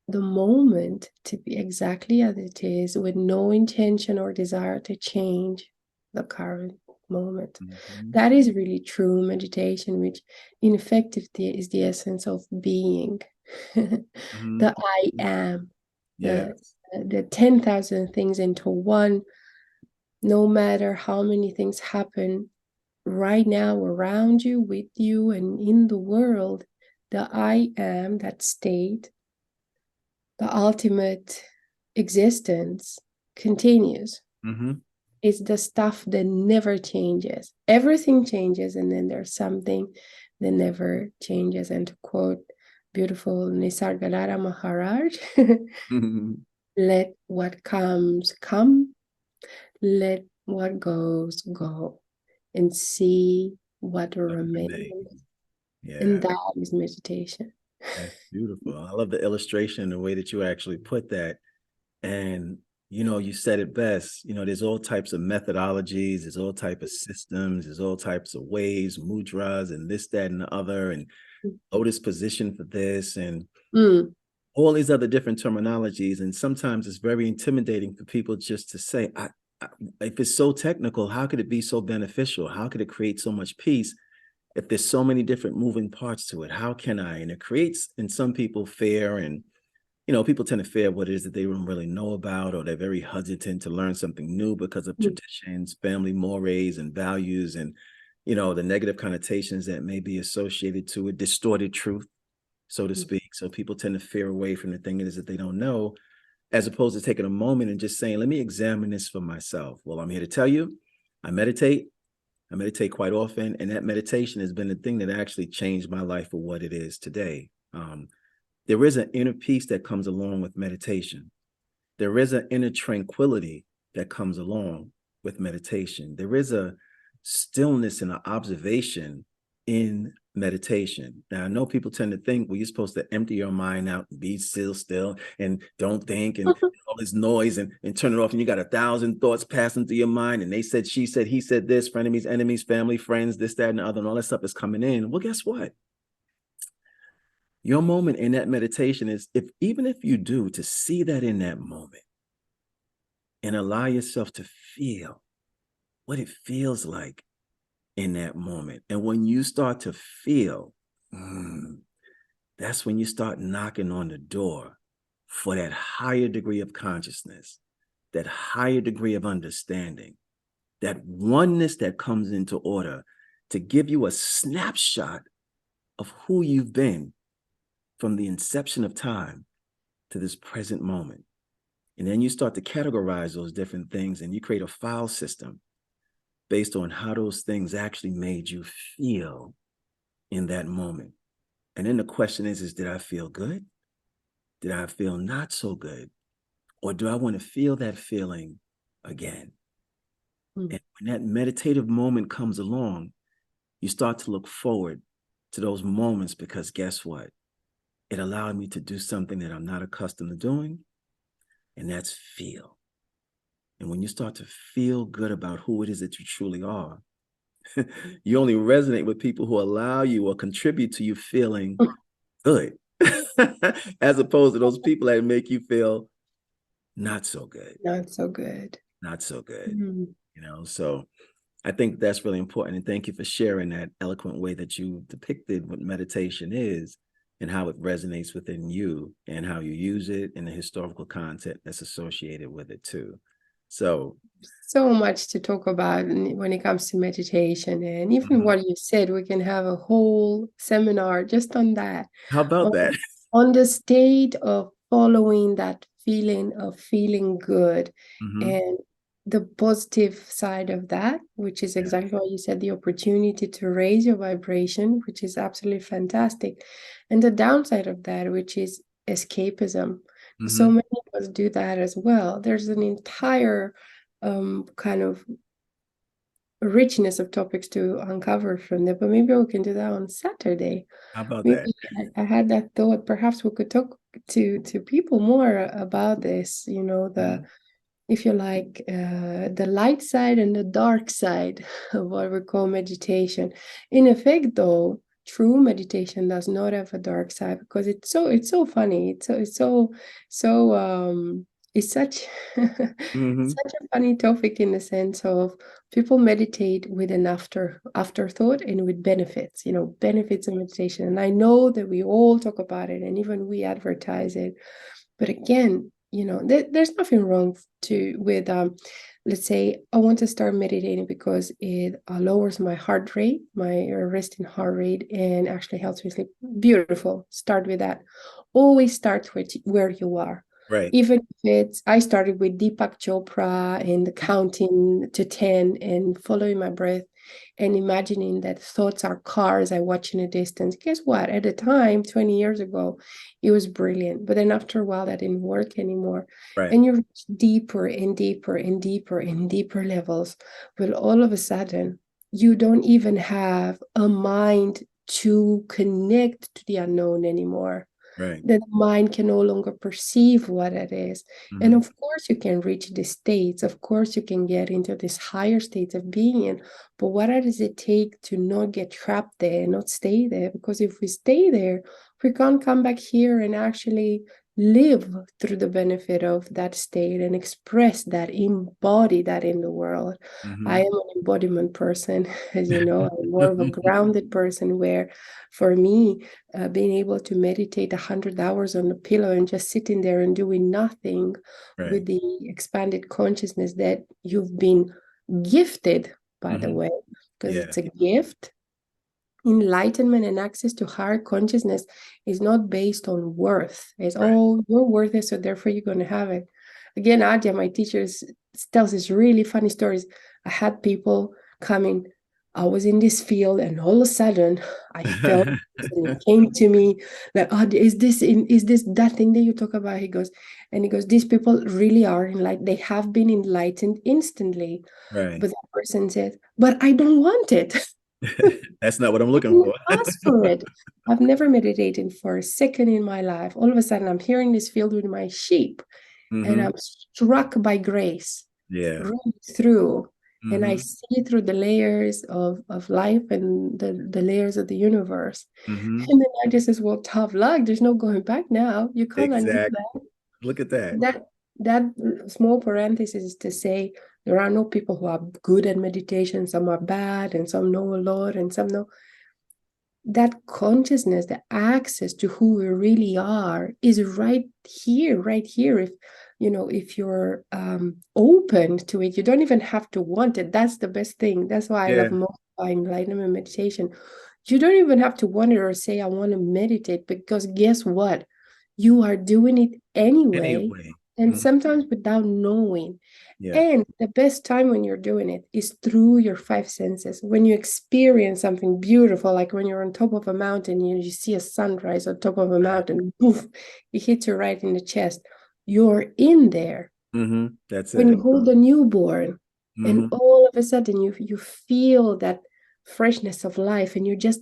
the moment to be exactly as it is, with no intention or desire to change the current moment. Mhm. That is really true meditation, which in effect is the essence of being. Mhm. The I am, Yeah. the 10,000 things into one, no matter how many things happen right now around you, with you, and in the world, the I am, that state, the ultimate existence, continues. Mhm. It's the stuff that never changes. Everything changes, and then there's something that never changes. And to quote beautiful Nisargadatta Maharaj, Mhm. let what comes come, let what goes go, and see what remains. And Yeah, that is meditation. that's beautiful. I love the illustration, the way that you actually put that. And you said it best. There's all types of methodologies, there's all type of systems, there's all types of ways, mudras, and this, that, and the other, and lotus position for this, and Mm. all these other different terminologies. And sometimes it's very intimidating for people just to say, if it's so technical, how could it be so beneficial? How could it create so much peace if there's so many different moving parts to it? How can I? And it creates in some people fear, and people tend to fear what it is that they don't really know about, or they're very hesitant to learn something new because of traditions, family mores, and values, and the negative connotations that may be associated to it, distorted truth, so to speak. So people tend to fear away from the thing it is that they don't know, as opposed to taking a moment and just saying, let me examine this for myself. Well, I'm here to tell you, I meditate. I meditate quite often, and that meditation has been the thing that actually changed my life for what it is today. There is an inner peace that comes along with meditation. There is an inner tranquility that comes along with meditation. There is a stillness and an observation in meditation. Now, I know people tend to think, well, you're supposed to empty your mind out and be still, and don't think, and all this noise, and turn it off. And you got 1,000 thoughts passing through your mind. And they said, she said, he said this, frenemies, enemies, family, friends, this, that, and the other, and all that stuff is coming in. Well, guess what? Your moment in that meditation is, even if you do, to see that in that moment and allow yourself to feel what it feels like in that moment. And when you start to feel, that's when you start knocking on the door for that higher degree of consciousness, that higher degree of understanding, that oneness that comes into order to give you a snapshot of who you've been from the inception of time to this present moment. And then you start to categorize those different things, and you create a file system based on how those things actually made you feel in that moment. And then the question is did I feel good? Did I feel not so good? Or do I want to feel that feeling again? And when that meditative moment comes along, you start to look forward to those moments, because guess what? It allowed me to do something that I'm not accustomed to doing, and that's feel. And when you start to feel good about who it is that you truly are, you only resonate with people who allow you or contribute to you feeling good, as opposed to those people that make you feel not so good. Not so good. Not so good. So I think that's really important. And thank you for sharing that eloquent way that you depicted what meditation is and how it resonates within you and how you use it and the historical content that's associated with it too. So much to talk about when it comes to meditation, and even what you said, we can have a whole seminar just on that. How about that? On the state of following that feeling of feeling good, and the positive side of that, which is exactly what you said, the opportunity to raise your vibration, which is absolutely fantastic. And the downside of that, which is escapism. So many of us do that as well. There's an entire kind of richness of topics to uncover from there, but maybe we can do that on Saturday. How about Maybe that? I had that thought. Perhaps we could talk to people more about this. The if you like, the light side and the dark side of what we call meditation. In effect, though, true meditation does not have a dark side, because it's so funny. It's so it's such Mm-hmm. such a funny topic in the sense of people meditate with an afterthought and with benefits, benefits of meditation. And I know that we all talk about it and even we advertise it. But again, there's nothing wrong with let's say I want to start meditating because it lowers my heart rate, my resting heart rate, and actually helps me sleep. Beautiful. Start with that. Always start with where you are. Right. Even if I started with Deepak Chopra and counting to 10 and following my breath and imagining that thoughts are cars I watch in a distance. Guess what? At the time, 20 years ago, it was brilliant. But then after a while, that didn't work anymore. Right. And you reach deeper and deeper and deeper and deeper levels. But all of a sudden, you don't even have a mind to connect to the unknown anymore. Right. The mind can no longer perceive what it is. Mm-hmm. And of course, you can reach the states. Of course, you can get into these higher states of being. But what does it take to not get trapped there, not stay there? Because if we stay there, we can't come back here and actually live through the benefit of that state and express that, embody that in the world. Mm-hmm. I am an embodiment person, as you know. I'm more of a grounded person where, for me, being able to meditate 100 hours on the pillow and just sitting there and doing nothing with the expanded consciousness that you've been gifted, by the way, because it's a gift. Enlightenment and access to higher consciousness is not based on worth. It's, oh, you're worth it, so therefore you're going to have it. Again, Adya, my teacher, tells us really funny stories. I had people coming, I was in this field, and all of a sudden I felt and it came to me like, oh, is this that thing that you talk about? He goes, these people really are enlightened. They have been enlightened instantly. Right. But that person said, but I don't want it. That's not what I'm looking for. Ask for it. I've never meditated for a second in my life. All of a sudden, I'm here in this field with my sheep, and I'm struck by grace. Right through. And I see through the layers of life and the layers of the universe. And then I just says, well, tough luck. There's no going back now. You can't undo that. Look at that. That small parenthesis is to say there are no people who are good at meditation. Some are bad, and some know a lot, and some know. That consciousness, the access to who we really are, is right here. If you're open to it, you don't even have to want it. That's the best thing. That's why I love most about enlightenment meditation. You don't even have to want it or say, I want to meditate, because guess what? You are doing it anyway. And sometimes without knowing. And the best time when you're doing it is through your five senses. When you experience something beautiful, like when you're on top of a mountain, you see a sunrise on top of a mountain, poof, it hits you right in the chest. You're in there. That's when you hold a newborn, and all of a sudden you feel that freshness of life, and you're just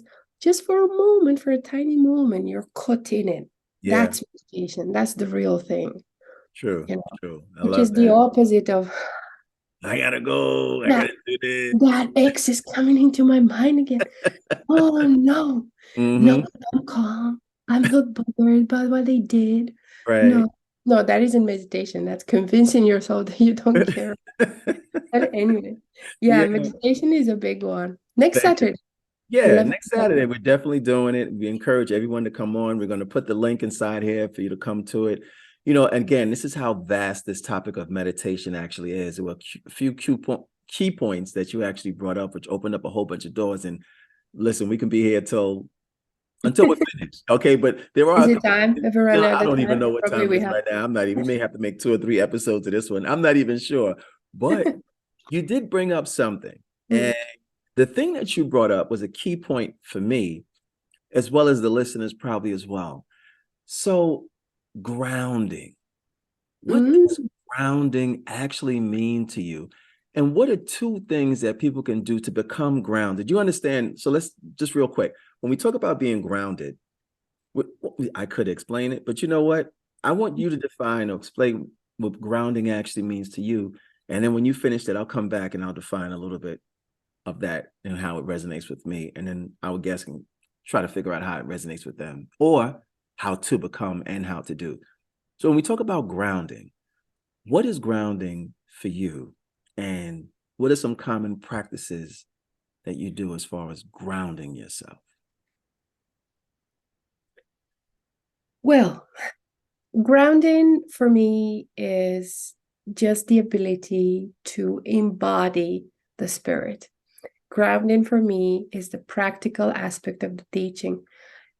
for a moment, for a tiny moment, you're caught in it. That's meditation. That's the real thing. True. Which is the opposite of, I gotta go. I gotta do this. That X is coming into my mind again. Oh no. No, I'm calm. I'm not bothered by what they did. No, that isn't meditation. That's convincing yourself that you don't care. But anyway, meditation is a big one. Next Saturday. Next Saturday, we're definitely doing it. We encourage everyone to come on. We're going to put the link inside here for you to come to it. Again, this is how vast this topic of meditation actually is. There were a few key points that you actually brought up, which opened up a whole bunch of doors. And listen, we can be here until we're finished. Okay, but there are. Is it time? I don't even know what time it is right now. I'm not even. We may have to make 2 or 3 episodes of this one. I'm not even sure. But you did bring up something, and the thing that you brought up was a key point for me, as well as the listeners probably as well. So, grounding. What does grounding actually mean to you? And what are 2 things that people can do to become grounded? You understand? So let's just real quick. When we talk about being grounded, I could explain it, but you know what? I want you to define or explain what grounding actually means to you. And then when you finish that, I'll come back and I'll define a little bit of that and how it resonates with me. And then our guests can try to figure out how it resonates with them, or how to become and how to do. So when we talk about grounding, what is grounding for you? And what are some common practices that you do as far as grounding yourself? Well, grounding for me is just the ability to embody the spirit. Grounding for me is the practical aspect of the teaching.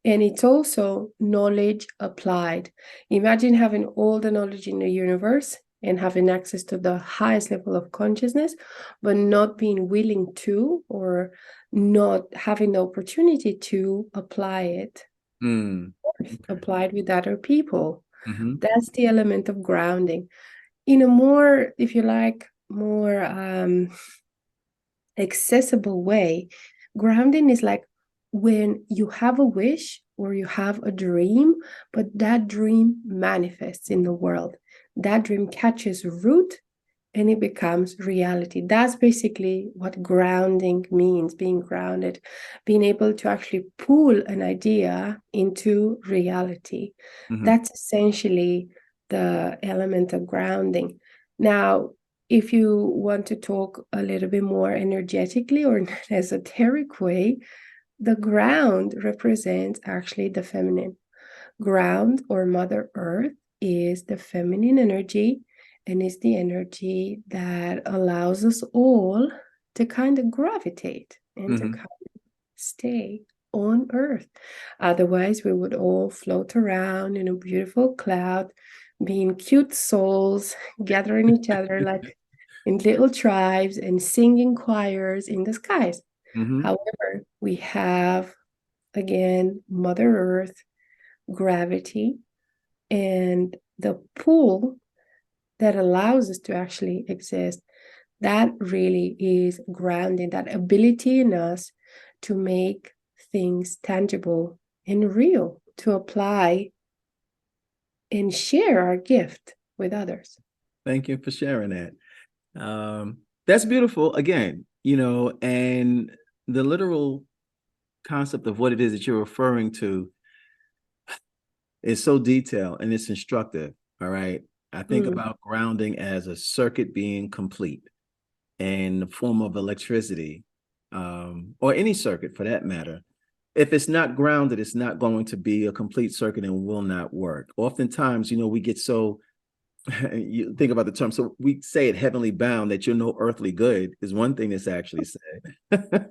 And it's also knowledge applied. Imagine having all the knowledge in the universe and having access to the highest level of consciousness, but not being willing to, or not having the opportunity to apply it. Apply it with other people. That's the element of grounding. In a more, if you like, more accessible way, grounding is like when you have a wish or you have a dream, but that dream manifests in the world. That dream catches root and it becomes reality. That's basically what grounding means, being grounded, being able to actually pull an idea into reality. That's essentially the element of grounding. Now, if you want to talk a little bit more energetically or in an esoteric way, the ground represents actually the feminine. Ground or Mother Earth is the feminine energy, and is the energy that allows us all to kind of gravitate and to kind of stay on Earth. Otherwise, we would all float around in a beautiful cloud, being cute souls, gathering each other like in little tribes and singing choirs in the skies. However, we have, again, Mother Earth, gravity, and the pull that allows us to actually exist. That really is grounding, that ability in us to make things tangible and real, to apply and share our gift with others. Thank you for sharing that. That's beautiful. Again, and the literal concept of what it is that you're referring to is so detailed and it's instructive. All right. I think about grounding as a circuit being complete in the form of electricity, or any circuit for that matter. If it's not grounded, it's not going to be a complete circuit and will not work. Oftentimes, we get so, you think about the term, so we say it heavenly bound, that you're no earthly good is one thing that's actually said.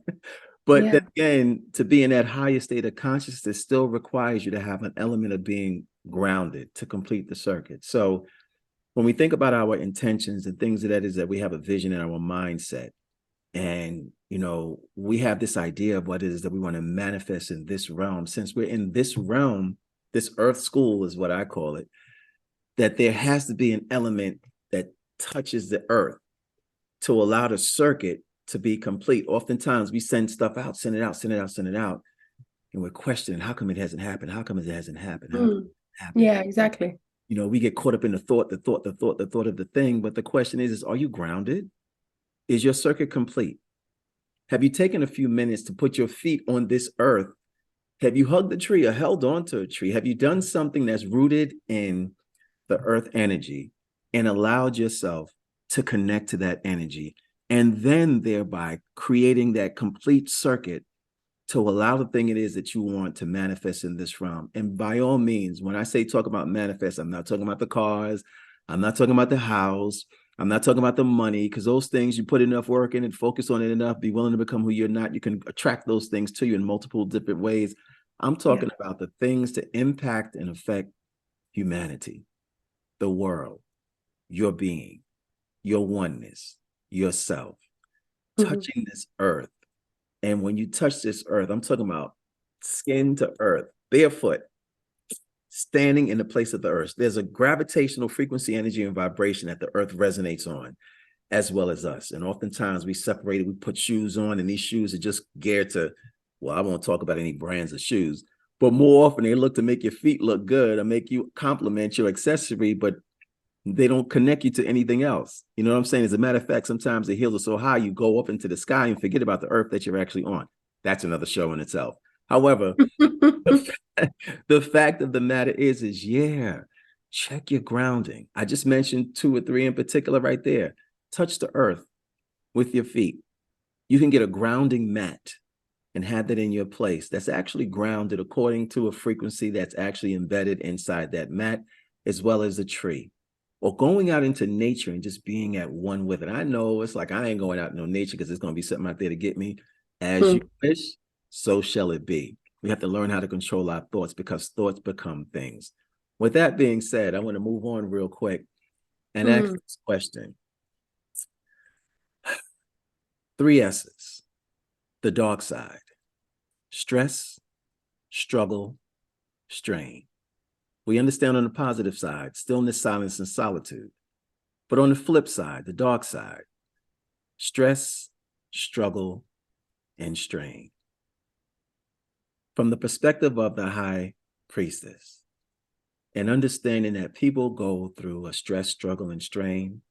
But then again, to be in that higher state of consciousness still requires you to have an element of being grounded to complete the circuit. So when we think about our intentions and things of that, is that we have a vision in our mindset. And, we have this idea of what it is that we want to manifest in this realm. Since we're in this realm, this earth school is what I call it, that there has to be an element that touches the earth to allow the circuit to be complete. Oftentimes we send stuff out, send it out. And we're questioning, how come it hasn't happened? How come it hasn't happened? Yeah, exactly. We get caught up in the thought of the thing. But the question is are you grounded? Is your circuit complete? Have you taken a few minutes to put your feet on this earth? Have you hugged a tree or held onto a tree? Have you done something that's rooted in the earth energy and allowed yourself to connect to that energy, and then thereby creating that complete circuit to allow the thing it is that you want to manifest in this realm? And by all means, when I say talk about manifest, I'm not talking about the cars. I'm not talking about the house. I'm not talking about the money, because those things, you put enough work in and focus on it enough, be willing to become who you're not, you can attract those things to you in multiple different ways. I'm talking about the things to impact and affect humanity, the world, your being, your oneness, yourself, touching this earth. And when you touch this earth, I'm talking about skin to earth, barefoot, standing in the place of the earth. There's a gravitational frequency, energy, and vibration that the earth resonates on, as well as us. And oftentimes we separate it, we put shoes on, and these shoes are just geared to, well, I won't talk about any brands of shoes, but more often they look to make your feet look good or make you complement your accessory, but they don't connect you to anything else. You know what I'm saying? As a matter of fact, sometimes the heels are so high, you go up into the sky and forget about the earth that you're actually on. That's another show in itself. However, the fact of the matter is, check your grounding. I just mentioned 2 or 3 in particular right there. Touch the earth with your feet. You can get a grounding mat and have that in your place. That's actually grounded according to a frequency that's actually embedded inside that mat, as well as a tree. Or going out into nature and just being at one with it. I know it's like, I ain't going out in no nature because there's going to be something out there to get me. As you wish, so shall it be. We have to learn how to control our thoughts because thoughts become things. With that being said, I want to move on real quick and ask this question. 3 S's. The dark side: stress, struggle, strain. We understand on the positive side, stillness, silence, and solitude. But on the flip side, the dark side: stress, struggle, and strain. From the perspective of the High Priestess, and understanding that people go through a stress, struggle, and strain,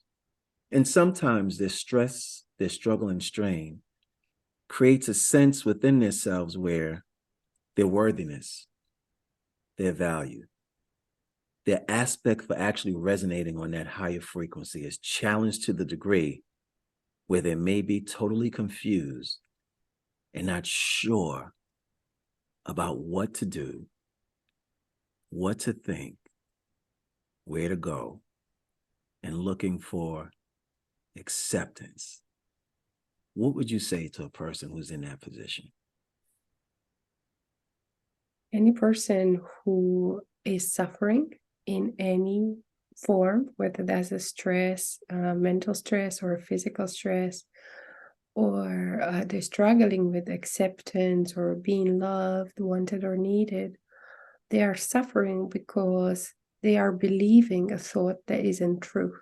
and sometimes this stress, this struggle, and strain creates a sense within themselves where their worthiness, their value, their aspect for actually resonating on that higher frequency is challenged to the degree where they may be totally confused and not sure about what to do, what to think, where to go, and looking for acceptance. What would you say to a person who's in that position? Any person who is suffering in any form, whether that's a stress, mental stress or physical stress, or they're struggling with acceptance or being loved, wanted, or needed, they are suffering because they are believing a thought that isn't true.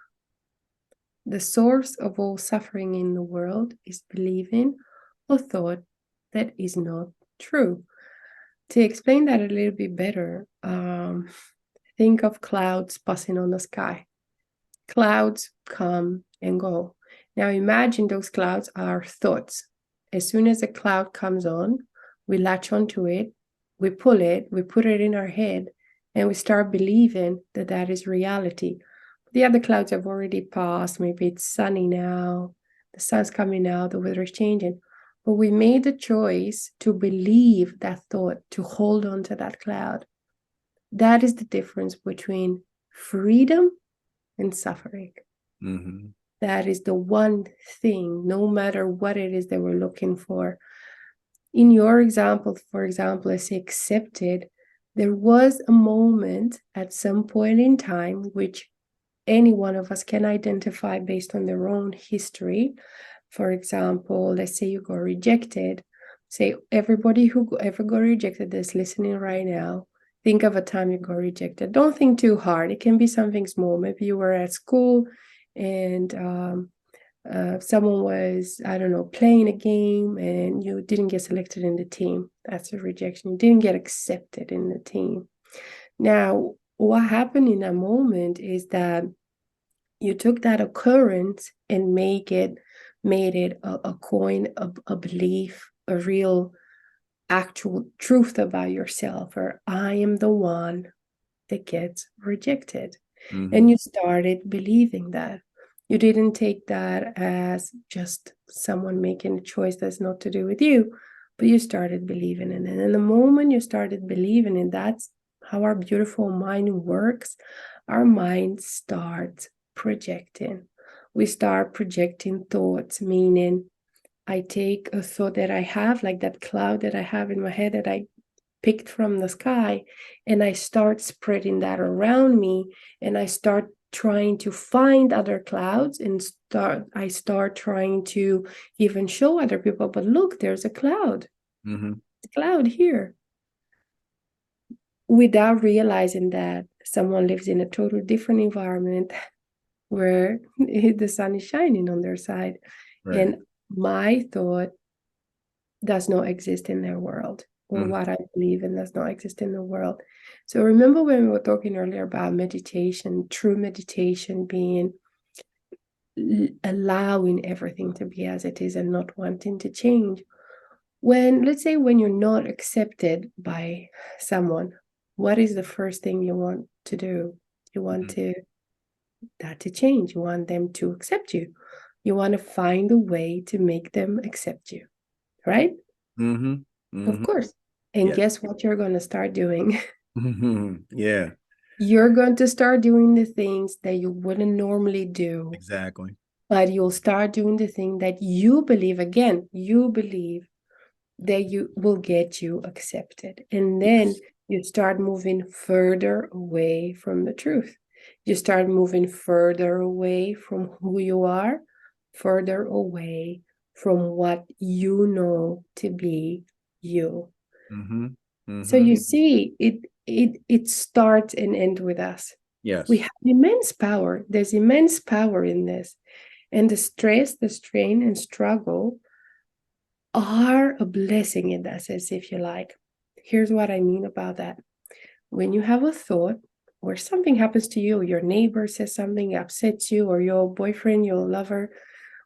The source of all suffering in the world is believing a thought that is not true. To explain that a little bit better, think of clouds passing on the sky. Clouds come and go. Now imagine those clouds are thoughts. As soon as a cloud comes on, we latch onto it, we pull it, we put it in our head, and we start believing that that is reality. The other clouds have already passed. Maybe it's sunny now, the sun's coming out, the weather is changing. But we made the choice to believe that thought, to hold on to that cloud. That is the difference between freedom and suffering. Mm-hmm. That is the one thing, no matter what it is that we're looking for. In your example, for example, let's say accepted, there was a moment at some point in time which any one of us can identify based on their own history. For example, let's say you got rejected. Say everybody who ever got rejected that's listening right now, think of a time you got rejected. Don't think too hard. It can be something small. Maybe you were at school and someone was, I don't know, playing a game and you didn't get selected in the team. That's a rejection. You didn't get accepted in the team. Now, what happened in that moment is that you took that occurrence and made it a coin, a belief, a real actual truth about yourself, or I am the one that gets rejected. Mm-hmm. And you started believing that. You didn't take that as just someone making a choice that's not to do with you, but you started believing in it. And the moment you started believing in that's how our beautiful mind works. Our mind starts projecting. We start projecting thoughts, meaning I take a thought that I have, like that cloud that I have in my head that I picked from the sky, and I start spreading that around me, and I start trying to find other clouds, and I start trying to even show other people, but look, there's a cloud. Mm-hmm. A cloud here. Without realizing that someone lives in a totally different environment where the sun is shining on their side. Right. And my thought does not exist in their world, or what I believe in does not exist in the world. So remember when we were talking earlier about meditation, true meditation being allowing everything to be as it is and not wanting to change. Let's say when you're not accepted by someone, what is the first thing you want to do? You want that to change. You want them to accept you. You want to find a way to make them accept you, right? Of course. And guess what you're going to start doing? Yeah. You're going to start doing the things that you wouldn't normally do. Exactly. But you'll start doing the thing that you believe, again, you believe that you will get you accepted. And then you start moving further away from the truth. You start moving further away from who you are, further away from what you know to be you. So you see, it starts and ends with us. Yes. We have immense power. There's immense power in this. And the stress, the strain, and struggle are a blessing in that sense, if you like. Here's what I mean about that. When you have a thought or something happens to you, your neighbor says something upsets you, or your boyfriend, your lover,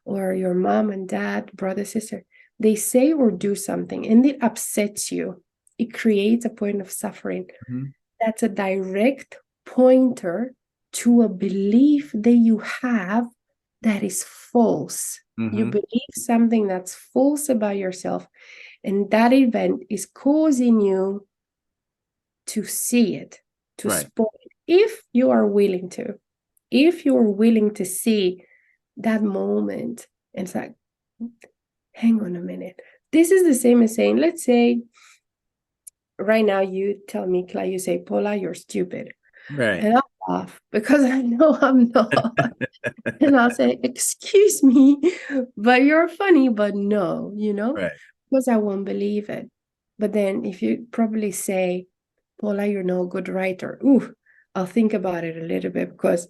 or your mom and dad, brother, sister, they say or do something and it upsets you. It creates a point of suffering. That's a direct pointer to a belief that you have that is false. You believe something that's false about yourself, and that event is causing you to see it, to spot it. If you are willing to see that moment, and it's like, hang on a minute. This is the same as saying, let's say, right now you tell me, Clay, you say, Paula, you're stupid. Right. And I'll laugh because I know I'm not. And I'll say, excuse me, but you're funny, but no, because I won't believe it. But then if you probably say, Paula, you're no good writer, ooh, I'll think about it a little bit, because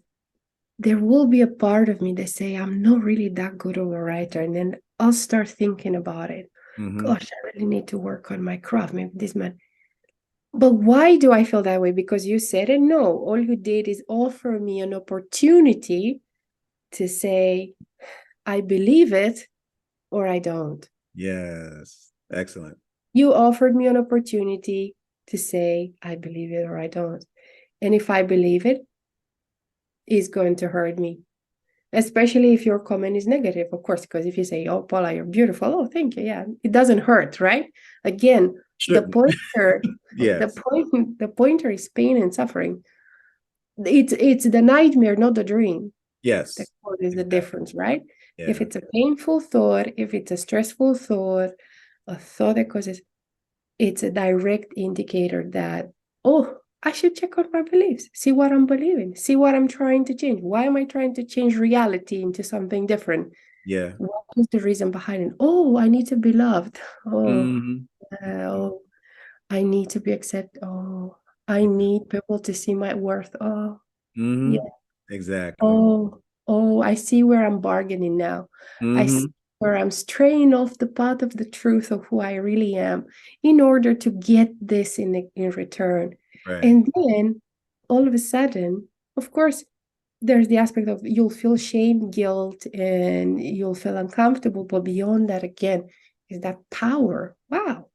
there will be a part of me that say, I'm not really that good of a writer. And then I'll start thinking about it. Gosh, I really need to work on my craft. Maybe this man. But why do I feel that way? Because you said it? No, all you did is offer me an opportunity to say, I believe it or I don't. Yes. Excellent. You offered me an opportunity to say, I believe it or I don't. And if I believe it, it's going to hurt me. Especially if your comment is negative, of course, because if you say, oh, Paula, you're beautiful. Oh, thank you. Yeah, it doesn't hurt, right? Again, the pointer, the pointer is pain and suffering. It's the nightmare, not the dream. Yes. That is the difference, right? Yeah. If it's a painful thought, if it's a stressful thought, a thought that causes, it's a direct indicator that, oh, I should check out my beliefs, see what I'm believing, see what I'm trying to change. Why am I trying to change reality into something different? Yeah. What is the reason behind it? Oh, I need to be loved. Oh, oh, I need to be accepted. Oh, I need people to see my worth. Oh, yeah. Exactly. Oh, I see where I'm bargaining now. I see where I'm straying off the path of the truth of who I really am in order to get this in return. Right. And then all of a sudden, of course, there's the aspect of you'll feel shame, guilt, and you'll feel uncomfortable. But beyond that, again, is that power. Wow.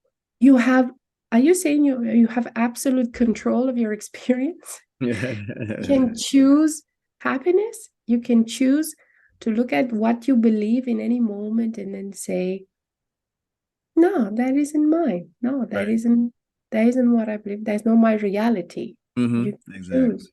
Are you saying you have absolute control of your experience? You can choose happiness. You can choose to look at what you believe in any moment and then say, no, that isn't mine. No, that isn't what I believe. That's not my reality. You can choose.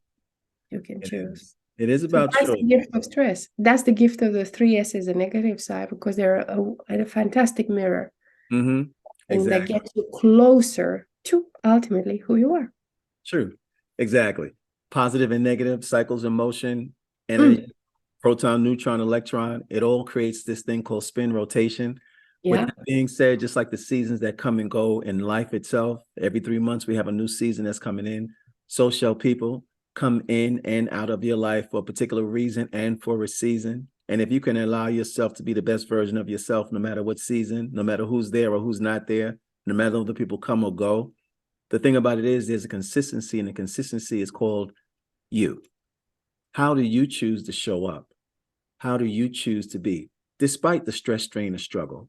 You can choose. It is about that's the gift of stress. That's the gift of the 3 S's, the negative side, because they're a fantastic mirror. And that gets you closer to ultimately who you are. True. Exactly. Positive and negative cycles of motion, energy, proton, neutron, electron. It all creates this thing called spin rotation. With that being said, just like the seasons that come and go in life itself, every 3 months we have a new season that's coming in. So shall people come in and out of your life for a particular reason and for a season. And if you can allow yourself to be the best version of yourself, no matter what season, no matter who's there or who's not there, no matter if the people come or go, the thing about it is there's a consistency, and the consistency is called you. How do you choose to show up? How do you choose to be? Despite the stress, strain, and struggle,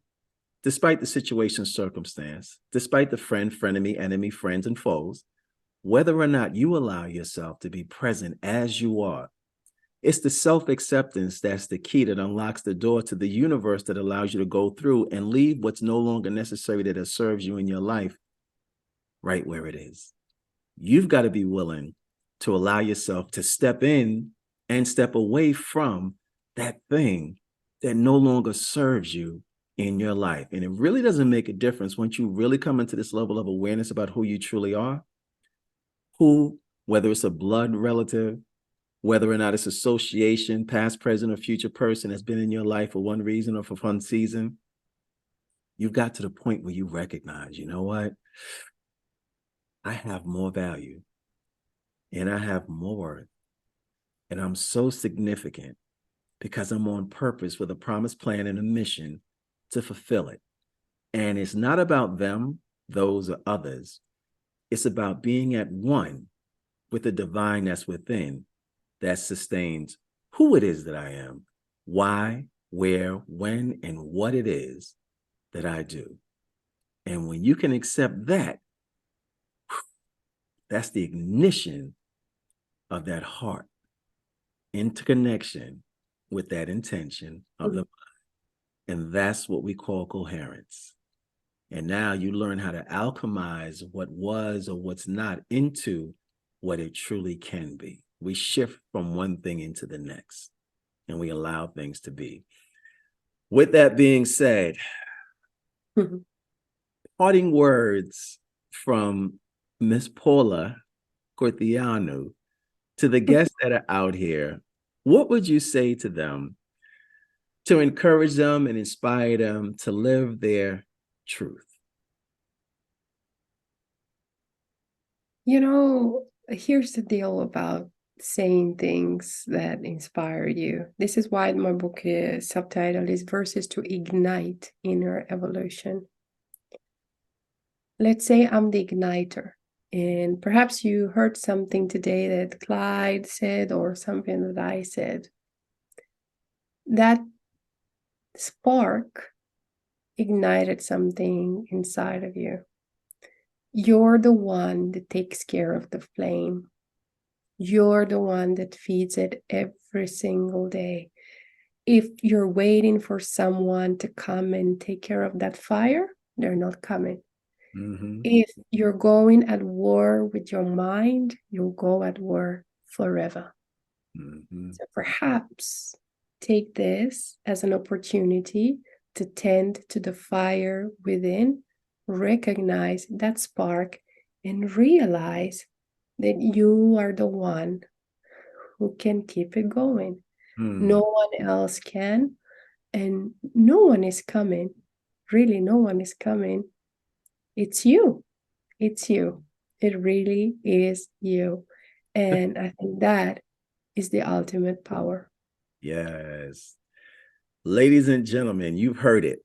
despite the situation, circumstance, despite the friend, frenemy, enemy, friends, and foes, whether or not you allow yourself to be present as you are. It's the self-acceptance that's the key that unlocks the door to the universe that allows you to go through and leave what's no longer necessary that serves you in your life right where it is. You've got to be willing to allow yourself to step in and step away from that thing that no longer serves you in your life. And it really doesn't make a difference once you really come into this level of awareness about who you truly are, whether it's a blood relative, whether or not it's association, past, present, or future person that's been in your life for one reason or for one season, you've got to the point where you recognize, you know what? I have more value and I have more worth. And I'm so significant because I'm on purpose with a promise, plan, and a mission to fulfill it. And it's not about them, those, or others. It's about being at one with the divine that's within that sustains who it is that I am, why, where, when, and what it is that I do. And when you can accept that, that's the ignition of that heart interconnection with that intention of the mind. And that's what we call coherence. And now you learn how to alchemize what was or what's not into what it truly can be. We shift from one thing into the next, and we allow things to be. With that being said, parting words from Miss Paula Curteanu to the guests that are out here, what would you say to them to encourage them and inspire them to live their truth? You know, here's the deal about saying things that inspire you. This is why my book subtitle is Verses to Ignite Inner Evolution. Let's say I'm the igniter, and perhaps you heard something today that Clyde said or something that I said. That spark ignited something inside of you. You're the one that takes care of the flame. You're the one that feeds it every single day. If you're waiting for someone to come and take care of that fire, they're not coming. If you're going at war with your mind, you'll go at war forever. So perhaps take this as an opportunity to tend to the fire within, recognize that spark, and realize that you are the one who can keep it going. No one else can, and no one is coming. Really, no one is coming. It's you. It's you. It really is you. And I think that is the ultimate power. Yes. Ladies and gentlemen, you've heard it.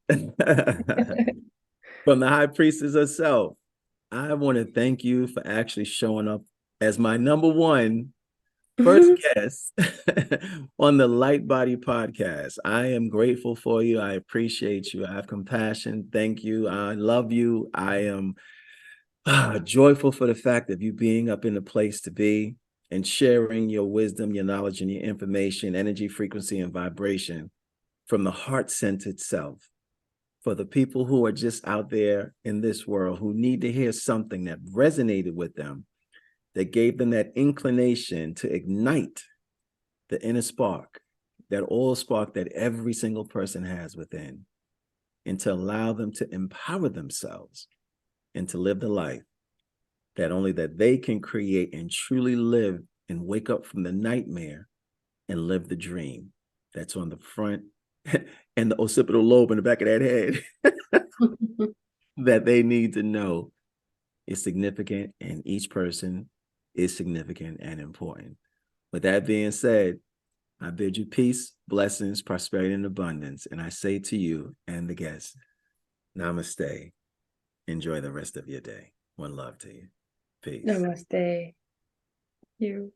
From the High Priestess herself, I want to thank you for actually showing up as my number one first guest on the Light Body Podcast. I am grateful for you. I appreciate you. I have compassion. Thank you. I love you. I am joyful for the fact of you being up in the place to be and sharing your wisdom, your knowledge, and your information, energy, frequency, and vibration from the heart-centered self. For the people who are just out there in this world who need to hear something that resonated with them, that gave them that inclination to ignite the inner spark, that oil spark that every single person has within, and to allow them to empower themselves and to live the life that only that they can create and truly live and wake up from the nightmare and live the dream that's on the front and the occipital lobe in the back of that head that they need to know is significant, and each person is significant and important. With that being said, I bid you peace, blessings, prosperity, and abundance. And I say to you and the guests, namaste. Enjoy the rest of your day. One love to you. Peace. Namaste. You.